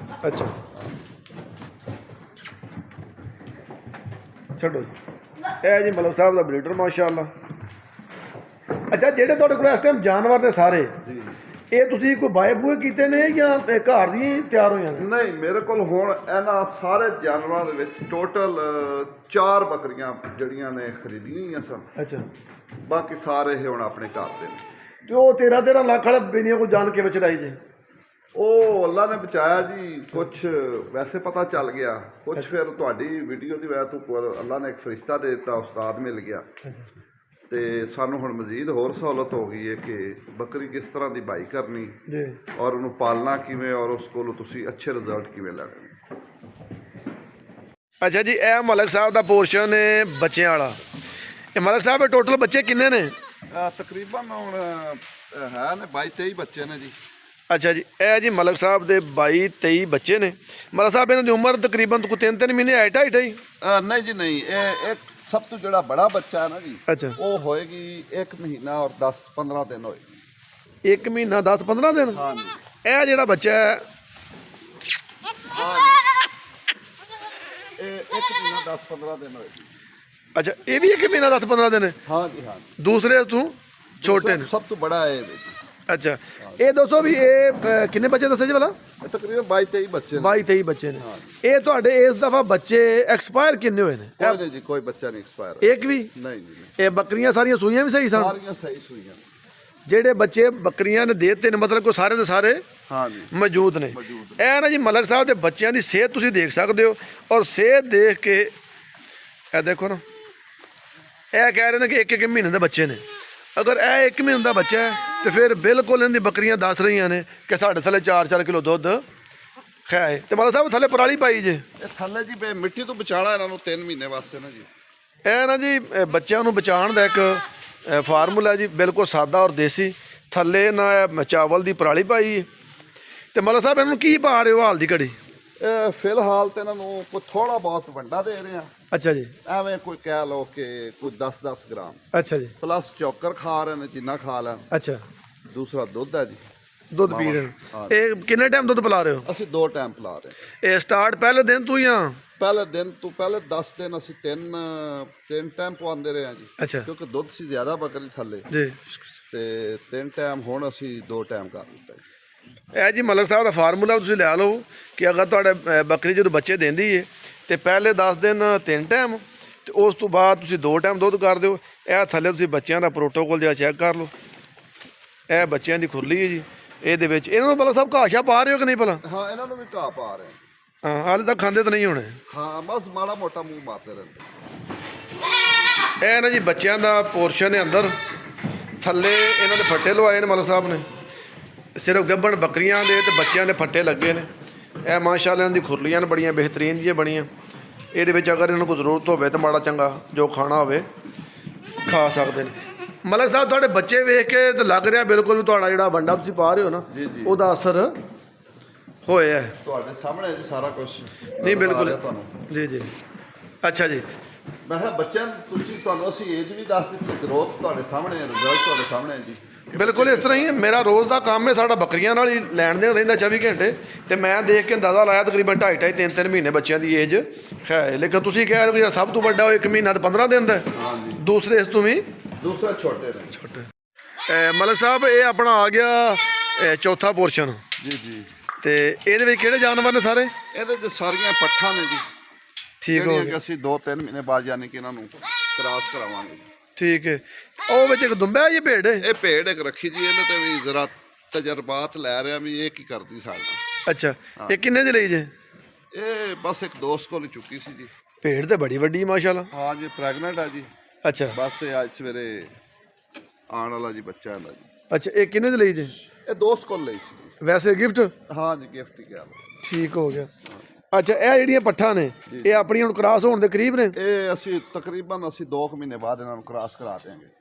ਅੱਛਾ, ਛੱਡੋ ਜੀ। ਇਹ ਜੀ ਮਲਕ ਸਾਹਿਬ ਦਾ ਬਰੀਡਰ ਮਾਸ਼ਾਅੱਲਾ। ਅੱਛਾ, ਜਿਹੜੇ ਤੁਹਾਡੇ ਕੋਲ ਇਸ ਟਾਈਮ ਜਾਨਵਰ ਨੇ ਸਾਰੇ, ਇਹ ਤੁਸੀਂ ਕੋਈ ਬਾਏ ਬੂਏ ਕੀਤੇ ਨੇ ਜਾਂ ਇਹ ਘਰ ਦੀਆਂ ਹੀ ਤਿਆਰ ਹੋਈਆਂ ਨੇ? ਨਹੀਂ, ਮੇਰੇ ਕੋਲ ਹੁਣ ਇਹਨਾਂ ਸਾਰੇ ਜਾਨਵਰਾਂ ਦੇ ਵਿੱਚ ਟੋਟਲ 4 ਬੱਕਰੀਆਂ ਜਿਹੜੀਆਂ ਨੇ ਖਰੀਦੀਆਂ ਹੋਈਆਂ ਸਨ। ਅੱਛਾ, ਬਾਕੀ ਸਾਰੇ ਇਹ ਹੁਣ ਆਪਣੇ ਘਰ ਦੇ ਨੇ। ਤੇ ਉਹ 13 ਲੱਖ ਵਾਲਾ ਬੇਨੀਆਂ ਕੋਈ ਜਾਣ ਕਿਵੇਂ ਚੜਾਈ ਜੇ? ਉਹ ਅੱਲਾ ਨੇ ਬਚਾਇਆ ਜੀ। ਕੁਛ ਵੈਸੇ ਪਤਾ ਚੱਲ ਗਿਆ, ਕੁਛ ਫਿਰ ਤੁਹਾਡੀ ਵੀਡੀਓ ਦੀ ਵਜ੍ਹਾ ਤੋਂ ਅੱਲਾ ਨੇ ਇੱਕ ਫਰਿਸ਼ਤਾ ਦੇ ਦਿੱਤਾ, ਉਸਤਾਦ ਮਿਲ ਗਿਆ ਤੇ ਸਾਨੂੰ ਹੁਣ ਮਜ਼ੀਦ ਹੋਰ ਸਹੂਲਤ ਹੋ ਗਈ ਹੈ ਕਿ ਬੱਕਰੀ ਕਿਸ ਤਰ੍ਹਾਂ ਦੀ ਬਾਈ ਕਰਨੀ ਜੀ, ਔਰ ਉਹਨੂੰ ਪਾਲਣਾ ਕਿਵੇਂ ਔਰ ਉਸ ਕੋਲੋਂ ਤੁਸੀਂ ਅੱਛੇ ਰਿਜ਼ਲਟ ਕਿਵੇਂ ਲੈਣੇ। ਅੱਛਾ ਜੀ, ਇਹ ਮਲਕ ਸਾਹਿਬ ਦਾ ਪੋਰਸ਼ਨ ਹੈ ਬੱਚਿਆਂ ਵਾਲਾ। ਇਹ ਮਲਕ ਸਾਹਿਬ ਦੇ ਟੋਟਲ ਬੱਚੇ ਕਿੰਨੇ ਨੇ? ਤਕਰੀਬਨ ਹੁਣ ਹੈ ਨੇ 22-23 ਬੱਚੇ ਨੇ ਜੀ। ਅੱਛਾ ਜੀ, ਇਹ ਜੀ ਮਲਕ ਸਾਹਿਬ ਦੇ 22-23 ਬੱਚੇ ਨੇ। ਮਲਕ ਸਾਹਿਬ ਇਹਨਾਂ ਦੀ ਉਮਰ ਤਕਰੀਬਨ ਕੋਈ 3-3 ਮਹੀਨੇ ਹਾਈਟ ਹੀ? ਨਹੀਂ ਜੀ ਨਹੀਂ, ਇਹ ਇੱਕ ਸਭ ਤੋਂ ਜਿਹੜਾ ਬੜਾ ਬੱਚਾ ਹੈ ਨਾ ਜੀ, ਅੱਛਾ, ਉਹ ਹੋਏਗੀ 1 ਮਹੀਨਾ ਔਰ 10-15 ਦਿਨ ਹੋਏਗੀ। 1 ਮਹੀਨਾ 10-15 ਦਿਨ? ਹਾਂ ਜੀ। ਇਹ ਜਿਹੜਾ ਬੱਚਾ ਹੈ ਇਹ 1 ਮਹੀਨਾ 10-15 ਦਿਨ ਹੋਏਗੀ। ਅੱਛਾ, ਇਹ ਵੀ 1 ਮਹੀਨਾ 10-15 ਦਿਨ? ਹਾਂ ਜੀ, ਹਾਂ। ਦੂਸਰੇ ਤੋਂ ਛੋਟੇ ਨੇ? ਸਭ ਤੋਂ ਬੜਾ ਹੈ ਜੀ। ਅੱਛਾ, ਇਹ ਦੱਸੋ ਵੀ ਇਹ ਕਿੰਨੇ ਬੱਚੇ ਦੱਸੇ ਜੀ ਵਾਲਾ? ਇਹ ਤਕਰੀਬਨ 22-23 ਬੱਚੇ ਨੇ। 22-23 ਬੱਚੇ ਨੇ। ਇਹ ਤੁਹਾਡੇ ਇਸ ਦਫਾ ਬੱਚੇ ਐਕਸਪਾਇਰ ਕਿੰਨੇ ਹੋਏ ਨੇ? ਕੋਈ ਨਹੀਂ ਜੀ, ਕੋਈ ਬੱਚਾ ਨਹੀਂ ਐਕਸਪਾਇਰ। ਇੱਕ ਵੀ ਨਹੀਂ ਜੀ। ਇਹ ਬੱਕਰੀਆਂ ਸਾਰੀਆਂ ਸੂਈਆਂ ਵੀ ਸਹੀ ਸਨ? ਸਾਰੀਆਂ ਸਹੀ ਸੂਈਆਂ। ਜਿਹੜੇ ਬੱਚੇ ਬੱਕਰੀਆਂ ਨੇ ਦੇ ਦਿੱਤੇ ਨੇ, ਮਤਲਬ ਕੋਈ ਸਾਰੇ ਦੇ ਸਾਰੇ ਹਾਂ ਜੀ ਮੌਜੂਦ ਨੇ। ਇਹ ਨਾ ਜੀ ਮਲਕ ਸਾਹਿਬ ਦੇ ਬੱਚਿਆਂ ਦੀ ਸਿਹਤ ਤੁਸੀਂ ਦੇਖ ਸਕਦੇ ਹੋ, ਔਰ ਸਿਹਤ ਦੇਖ ਕੇ ਇਹ ਦੇਖੋ ਨਾ, ਇਹ ਕਹਿ ਰਹੇ ਨੇ ਕਿ 1-1 ਮਹੀਨੇ ਦੇ ਬੱਚੇ ਨੇ। ਅਗਰ ਇਹ 1 ਮਹੀਨੇ ਦਾ ਬੱਚਾ ਹੈ ਤੇ ਫਿਰ ਬਿਲਕੁਲ ਇਹਨਾਂ ਦੀ ਬੱਕਰੀਆਂ ਦੱਸ ਰਹੀਆਂ ਨੇ ਕਿ ਸਾਡੇ ਥੱਲੇ 4-4 ਕਿਲੋ ਦੁੱਧ ਖਾਏ। ਤੇ ਮਲਕ ਸਾਹਿਬ ਥੱਲੇ ਪਰਾਲੀ ਪਾਈ ਜੇ? ਇਹ ਥੱਲੇ ਜੀ ਮਿੱਟੀ ਤੋਂ ਬਚਾਣਾ ਇਹਨਾਂ ਨੂੰ 3 ਮਹੀਨੇ ਵਾਸਤੇ ਨਾ ਜੀ। ਇਹ ਨਾ ਜੀ ਬੱਚਿਆਂ ਨੂੰ ਬਚਾਉਣ ਦਾ ਇੱਕ ਫਾਰਮੂਲਾ ਜੀ, ਬਿਲਕੁਲ ਸਾਦਾ ਔਰ ਦੇਸੀ। ਥੱਲੇ ਨਾ ਚਾਵਲ ਦੀ ਪਰਾਲੀ ਪਾਈ ਤੇ ਮਲਕ ਸਾਹਿਬ ਇਹਨਾਂ ਨੂੰ ਕੀ ਪਾ ਰਹੇ ਹੋ ਹਾਲ ਦੀ ਘੜੀ? ਫਿਲਹਾਲ ਤੇ ਇਹਨਾਂ ਨੂੰ ਕੋਈ ਥੋੜਾ ਬਹੁਤ ਵੰਡਾ ਦੇ ਰਹੇ ਆ। ਅੱਛਾ ਜੀ, ਐਵੇਂ ਕੋਈ ਕਹਿ ਲਓ ਕਿ ਕੋਈ 10-10 ਗ੍ਰਾਮ ਅੱਛਾ ਜੀ, ਪਲੱਸ ਚੋਕਰ ਖਾ ਰਹੇ ਨੇ ਜਿੰਨਾ ਖਾ ਲੈਣ। ਅੱਛਾ, ਦੂਸਰਾ ਦੁੱਧ ਹੈ ਜੀ, ਦੁੱਧ ਪੀ ਰਹੇ ਹੋ। ਇਹ ਕਿੰਨੇ ਟਾਈਮ ਦੁੱਧ ਪਿਲਾ ਰਹੇ ਹੋ? ਅਸੀਂ 2 ਟਾਈਮ ਪਿਲਾ ਰਹੇ। ਇਹ ਸਟਾਰਟ ਪਹਿਲੇ ਦਿਨ ਤੋਂ ਜਾਂ? ਪਹਿਲੇ ਦਿਨ ਤੋਂ ਪਹਿਲੇ 10 ਦਿਨ ਅਸੀਂ 3 ਟਾਈਮ ਪਵਾਉਂਦੇ ਰਹੇ ਹਾਂ ਜੀ, ਅੱਛਾ ਕਿਉਂਕਿ ਦੁੱਧ ਸੀ ਜ਼ਿਆਦਾ ਬੱਕਰੀ ਥੱਲੇ ਜੀ। ਤੇ 3 ਟਾਈਮ ਹੁਣ ਅਸੀਂ 2 ਟਾਈਮ ਕਰ ਦਿੱਤਾ ਜੀ। ਇਹ ਜੀ ਮਲਕ ਸਾਹਿਬ ਦਾ ਫਾਰਮੂਲਾ ਤੁਸੀਂ ਲੈ ਲਓ ਕਿ ਅਗਰ ਤੁਹਾਡੇ ਬੱਕਰੀ ਜਦੋਂ ਬੱਚੇ ਦਿੰਦੀ ਹੈ ਤੇ ਪਹਿਲੇ 10 ਦਿਨ 3 ਟਾਈਮ ਤੇ ਉਸ ਤੋਂ ਬਾਅਦ ਤੁਸੀਂ 2 ਟਾਈਮ ਦੁੱਧ ਕਰ ਦਿਓ। ਇਹ ਥੱਲੇ ਤੁਸੀਂ ਬੱਚਿਆਂ ਦਾ ਪ੍ਰੋਟੋਕੋਲ ਜਿਹੜਾ ਚੈੱਕ ਕਰ ਲਓ। ਇਹ ਬੱਚਿਆਂ ਦੀ ਖੁਰਲੀ ਹੈ ਜੀ। ਇਹਦੇ ਵਿੱਚ ਇਹਨਾਂ ਨੂੰ ਮਲਕ ਸਾਹਿਬ ਘਾਹ ਪਾ ਰਹੇ ਹੋ ਕਿ ਨਹੀਂ ਭਲਾ? ਹਾਂ, ਇਹਨਾਂ ਨੂੰ ਵੀ ਘਾਹ ਪਾ ਰਹੇ ਹਾਂ, ਹਾਲੇ ਤੱਕ ਖਾਂਦੇ ਤਾਂ ਨਹੀਂ ਹੋਣੇ। ਹਾਂ, ਬਸ ਮਾੜਾ ਮੋਟਾ ਮੂੰਹ ਮਾਰਦੇ ਰਹਿੰਦੇ। ਇਹ ਨਾ ਜੀ ਬੱਚਿਆਂ ਦਾ ਪੋਰਸ਼ਨ ਹੈ ਅੰਦਰ। ਥੱਲੇ ਇਹਨਾਂ ਦੇ ਫੱਟੇ ਲਵਾਏ ਨੇ ਮਲਕ ਸਾਹਿਬ ਨੇ। ਸਿਰਫ ਗੱਭਣ ਬੱਕਰੀਆਂ ਦੇ ਤੇ ਬੱਚਿਆਂ ਦੇ ਫੱਟੇ ਲੱਗੇ ਨੇ। ਇਹ ਮਾਸ਼ਾਅੱਲਾ ਇਹਨਾਂ ਦੀ ਖੁਰਲੀਆਂ ਨੇ ਬੜੀਆਂ ਬਿਹਤਰੀਨ ਜਿਹੀਆਂ ਬਣੀਆਂ। ਇਹਦੇ ਵਿੱਚ ਅਗਰ ਇਹਨਾਂ ਨੂੰ ਕੋਈ ਜ਼ਰੂਰਤ ਹੋਵੇ ਤਾਂ ਮਾੜਾ ਚੰਗਾ ਜੋ ਖਾਣਾ ਹੋਵੇ ਖਾ ਸਕਦੇ ਨੇ। ਮਲਕ ਸਾਹਿਬ ਤੁਹਾਡੇ ਬੱਚੇ ਵੇਖ ਕੇ ਤਾਂ ਲੱਗ ਰਿਹਾ ਬਿਲਕੁਲ ਤੁਹਾਡਾ ਜਿਹੜਾ ਵੰਡਾ ਤੁਸੀਂ ਪਾ ਰਹੇ ਹੋ ਨਾ, ਉਹਦਾ ਅਸਰ ਹੋਇਆ। ਤੁਹਾਡੇ ਸਾਹਮਣੇ ਜੀ ਸਾਰਾ ਕੁਝ। ਨਹੀਂ ਬਿਲਕੁਲ ਤੁਹਾਨੂੰ ਜੀ ਜੀ। ਅੱਛਾ ਜੀ, ਮੈਂ ਕਿਹਾ ਬੱਚਿਆਂ ਨੂੰ ਤੁਹਾਨੂੰ ਅਸੀਂ ਏਜ ਵੀ ਦੱਸ ਦਿੱਤੀ, ਗਰੋਥ ਤੁਹਾਡੇ ਸਾਹਮਣੇ ਹੈ, ਰਿਜ਼ਲਟ ਤੁਹਾਡੇ ਸਾਹਮਣੇ ਹੈ ਜੀ। ਬਿਲਕੁਲ ਇਸ ਤਰ੍ਹਾਂ ਹੀ ਹੈ। ਮੇਰਾ ਰੋਜ਼ ਦਾ ਕੰਮ ਹੈ, ਸਾਡਾ ਬੱਕਰੀਆਂ ਨਾਲ ਹੀ ਲੈਣ ਦੇਣ ਰਹਿੰਦਾ 24 ਘੰਟੇ। ਤੇ ਮੈਂ ਦੇਖ ਕੇ ਅੰਦਾਜ਼ਾ ਲਾਇਆ ਤਕਰੀਬਨ 2.5-3 ਮਹੀਨੇ ਬੱਚਿਆਂ ਦੀ ਏਜ ਹੈ। ਲੇਕਿਨ ਤੁਸੀਂ ਕਹਿ ਰਹੇ ਹੋ ਸਭ ਤੋਂ ਵੱਡਾ ਉਹ 1 ਮਹੀਨਾ ਤੇ 15 ਦਿਨ ਦਾ। ਹਾਂਜੀ, ਦੂਸਰੇ ਇਸ ਤੋਂ ਵੀ ਦੂਸਰਾ ਛੋਟੇ ਨੇ। ਛੋਟੇ। ਮਲਕ ਸਾਹਿਬ ਇਹ ਆਪਣਾ ਆ ਗਿਆ ਚੌਥਾ ਪੋਰਸ਼ਨ ਜੀ ਜੀ। ਤੇ ਇਹਦੇ ਵਿੱਚ ਕਿਹੜੇ ਜਾਨਵਰ ਨੇ ਸਾਰੇ? ਇਹਦੇ 'ਚ ਸਾਰੀਆਂ ਪੱਠਾਂ ਨੇ ਜੀ। ਠੀਕ ਹੋ ਗਿਆ। ਅਸੀਂ 2-3 ਮਹੀਨੇ ਬਾਅਦ ਯਾਨੀ ਕਿ ਇਹਨਾਂ ਨੂੰ ਕ੍ਰਾਸ ਕਰਾਵਾਂਗੇ। ਠੀਕ ਹੈ। ਉਹ ਵਿੱਚ ਇੱਕ ਦੁੰਬਾ ਹੈ, ਇਹ ਭੇਡ ਹੈ? ਇਹ ਭੇਡ ਇੱਕ ਰੱਖੀ ਜੀ, ਇਹਨੇ ਤੇ ਵੀ ਜ਼ਰਾ ਤਜਰਬਾਤ ਲੈ ਰਿਹਾ ਵੀ ਇਹ ਕੀ ਕਰਦੀ ਸਾਡਾ। ਅੱਛਾ, ਇਹ ਕਿੰਨੇ ਦੀ ਲਈ ਜੇ? ਇਹ ਬਸ ਇੱਕ ਦੋਸਤ ਕੋਲ ਚੁੱਕੀ ਸੀ ਜੀ। ਭੇਡ ਤੇ ਬੜੀ ਵੱਡੀ ਮਾਸ਼ਾਅੱਲਾ। ਹਾਂ ਜੀ, ਪ੍ਰੈਗਨੈਂਟ ਆ ਜੀ। ਅੱਛਾ, ਬਸ ਇਹ ਅੱਜ ਸਵੇਰੇ ਆਉਣ ਵਾਲਾ ਜੀ ਬੱਚਾ ਇਹਦਾ ਜੀ। ਅੱਛਾ, ਇਹ ਕਿੰਨੇ ਦੀ ਲਈ ਜੇ? ਇਹ ਦੋਸਤ ਕੋਲ ਲਈ ਸੀ। ਵੈਸੇ ਗਿਫਟ? ਹਾਂ ਜੀ, ਗਿਫਟ ਹੀ ਕਹਿ ਲਓ। ਠੀਕ ਹੋ ਗਿਆ। ਅੱਛਾ, ਇਹ ਜਿਹੜੀਆਂ ਪੱਠਾਂ ਨੇ ਇਹ ਆਪਣੀਆਂ ਹੁਣ ਕ੍ਰਾਸ ਹੋਣ ਦੇ ਕਰੀਬ ਨੇ? ਇਹ ਅਸੀਂ ਤਕਰੀਬਨ 2 ਮਹੀਨੇ ਬਾਅਦ ਇਹਨਾਂ ਨੂੰ ਕ੍ਰਾਸ ਕਰਾ ਦੇਵਾਂਗੇ।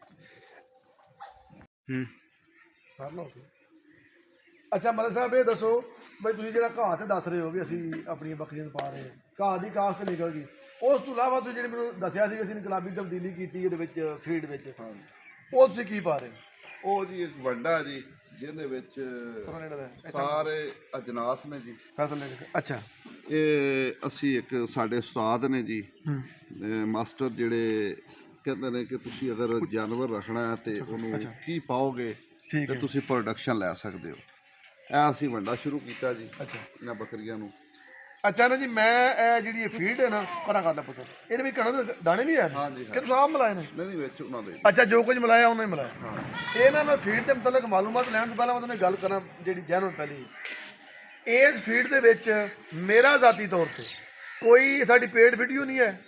ਅੱਛਾ ਮਲਕ ਸਾਹਿਬ ਇਹ ਦੱਸੋ ਬਈ ਤੁਸੀਂ ਜਿਹੜਾ ਘਾਹ ਤੇ ਦੱਸ ਰਹੇ ਹੋ ਵੀ ਅਸੀਂ ਆਪਣੀਆਂ ਬੱਕਰੀਆਂ ਨੂੰ ਪਾ ਰਹੇ ਹਾਂ, ਘਾਹ ਦੀ ਕਾਸਟ ਨਿਕਲ ਗਈ, ਉਸ ਤੋਂ ਇਲਾਵਾ ਤੁਸੀਂ ਜਿਹੜੇ ਮੈਨੂੰ ਦੱਸਿਆ ਸੀ ਅਸੀਂ ਇਨਕਲਾਬੀ ਤਬਦੀਲੀ ਕੀਤੀ ਇਹਦੇ ਵਿੱਚ ਫੀਡ ਵਿੱਚ, ਉਹ ਤੁਸੀਂ ਕੀ ਪਾ ਰਹੇ ਹੋ? ਉਹ ਜੀ ਇੱਕ ਵੰਡਾ ਜੀ ਜਿਹਦੇ ਵਿੱਚ ਸਾਰੇ ਅਜਨਾਸ ਨੇ ਜੀ। ਅੱਛਾ, ਇਹ ਅਸੀਂ ਇੱਕ ਸਾਡੇ ਉਸਤਾਦ ਨੇ ਜੀ ਮਾਸਟਰ, ਜਿਹੜੇ ਕਹਿੰਦੇ ਨੇ ਕਿ ਤੁਸੀਂ ਅਗਰ ਜਾਨਵਰ ਰੱਖਣਾ ਹੈ ਤੇ ਉਹਨੂੰ ਕੀ ਪਾਓਗੇ ਠੀਕ ਤੇ ਹੈ। ਤੁਸੀਂ ਪ੍ਰੋਡਕਸ਼ਨ ਲੈ ਸਕਦੇ ਹੋ। ਇਹ ਅਸੀਂ ਵੰਡਾ ਸ਼ੁਰੂ ਕੀਤਾ ਜੀ ਅੱਛਾ ਇਹਨਾਂ ਬੱਕਰੀਆਂ ਨੂੰ। ਅੱਛਾ ਨਾ ਜੀ, ਮੈਂ ਇਹ ਜਿਹੜੀ ਇਹ ਫੀਡ ਹੈ ਨਾ ਕਰਾਂ ਗੱਲ ਪੁੱਤ, ਇਹਦੇ ਵਿੱਚ ਕਣਕ ਦੇ ਦਾਣੇ ਵੀ ਹੈ ਹਾਂਜੀ ਕਿ ਤੁਸੀਂ ਆਪ ਮਿਲਾਏ ਨੇ? ਨਹੀਂ ਵਿੱਚ ਉਹਨਾਂ ਦੇ। ਅੱਛਾ, ਜੋ ਕੁਝ ਮਿਲਾਇਆ ਉਹਨੇ ਮਿਲਾਇਆ। ਹਾਂ ਇਹ ਨਾ ਮੈਂ ਫੀਡ ਦੇ ਮੁਤਲਕ ਮਾਲੂਮਾਤ ਲੈਣ ਤੋਂ ਪਹਿਲਾਂ ਮੈਂ ਤੁਹਾਨੂੰ ਗੱਲ ਕਰਾਂ ਜਿਹੜੀ ਜੈਨੂਨ ਪਹਿਲੀ, ਇਸ ਫੀਡ ਦੇ ਵਿੱਚ ਮੇਰਾ ਜ਼ਾਤੀ ਤੌਰ ਤੇ ਕੋਈ ਸਾਡੀ ਪੇਡ ਵੀਡੀਓ ਨਹੀਂ ਹੈ।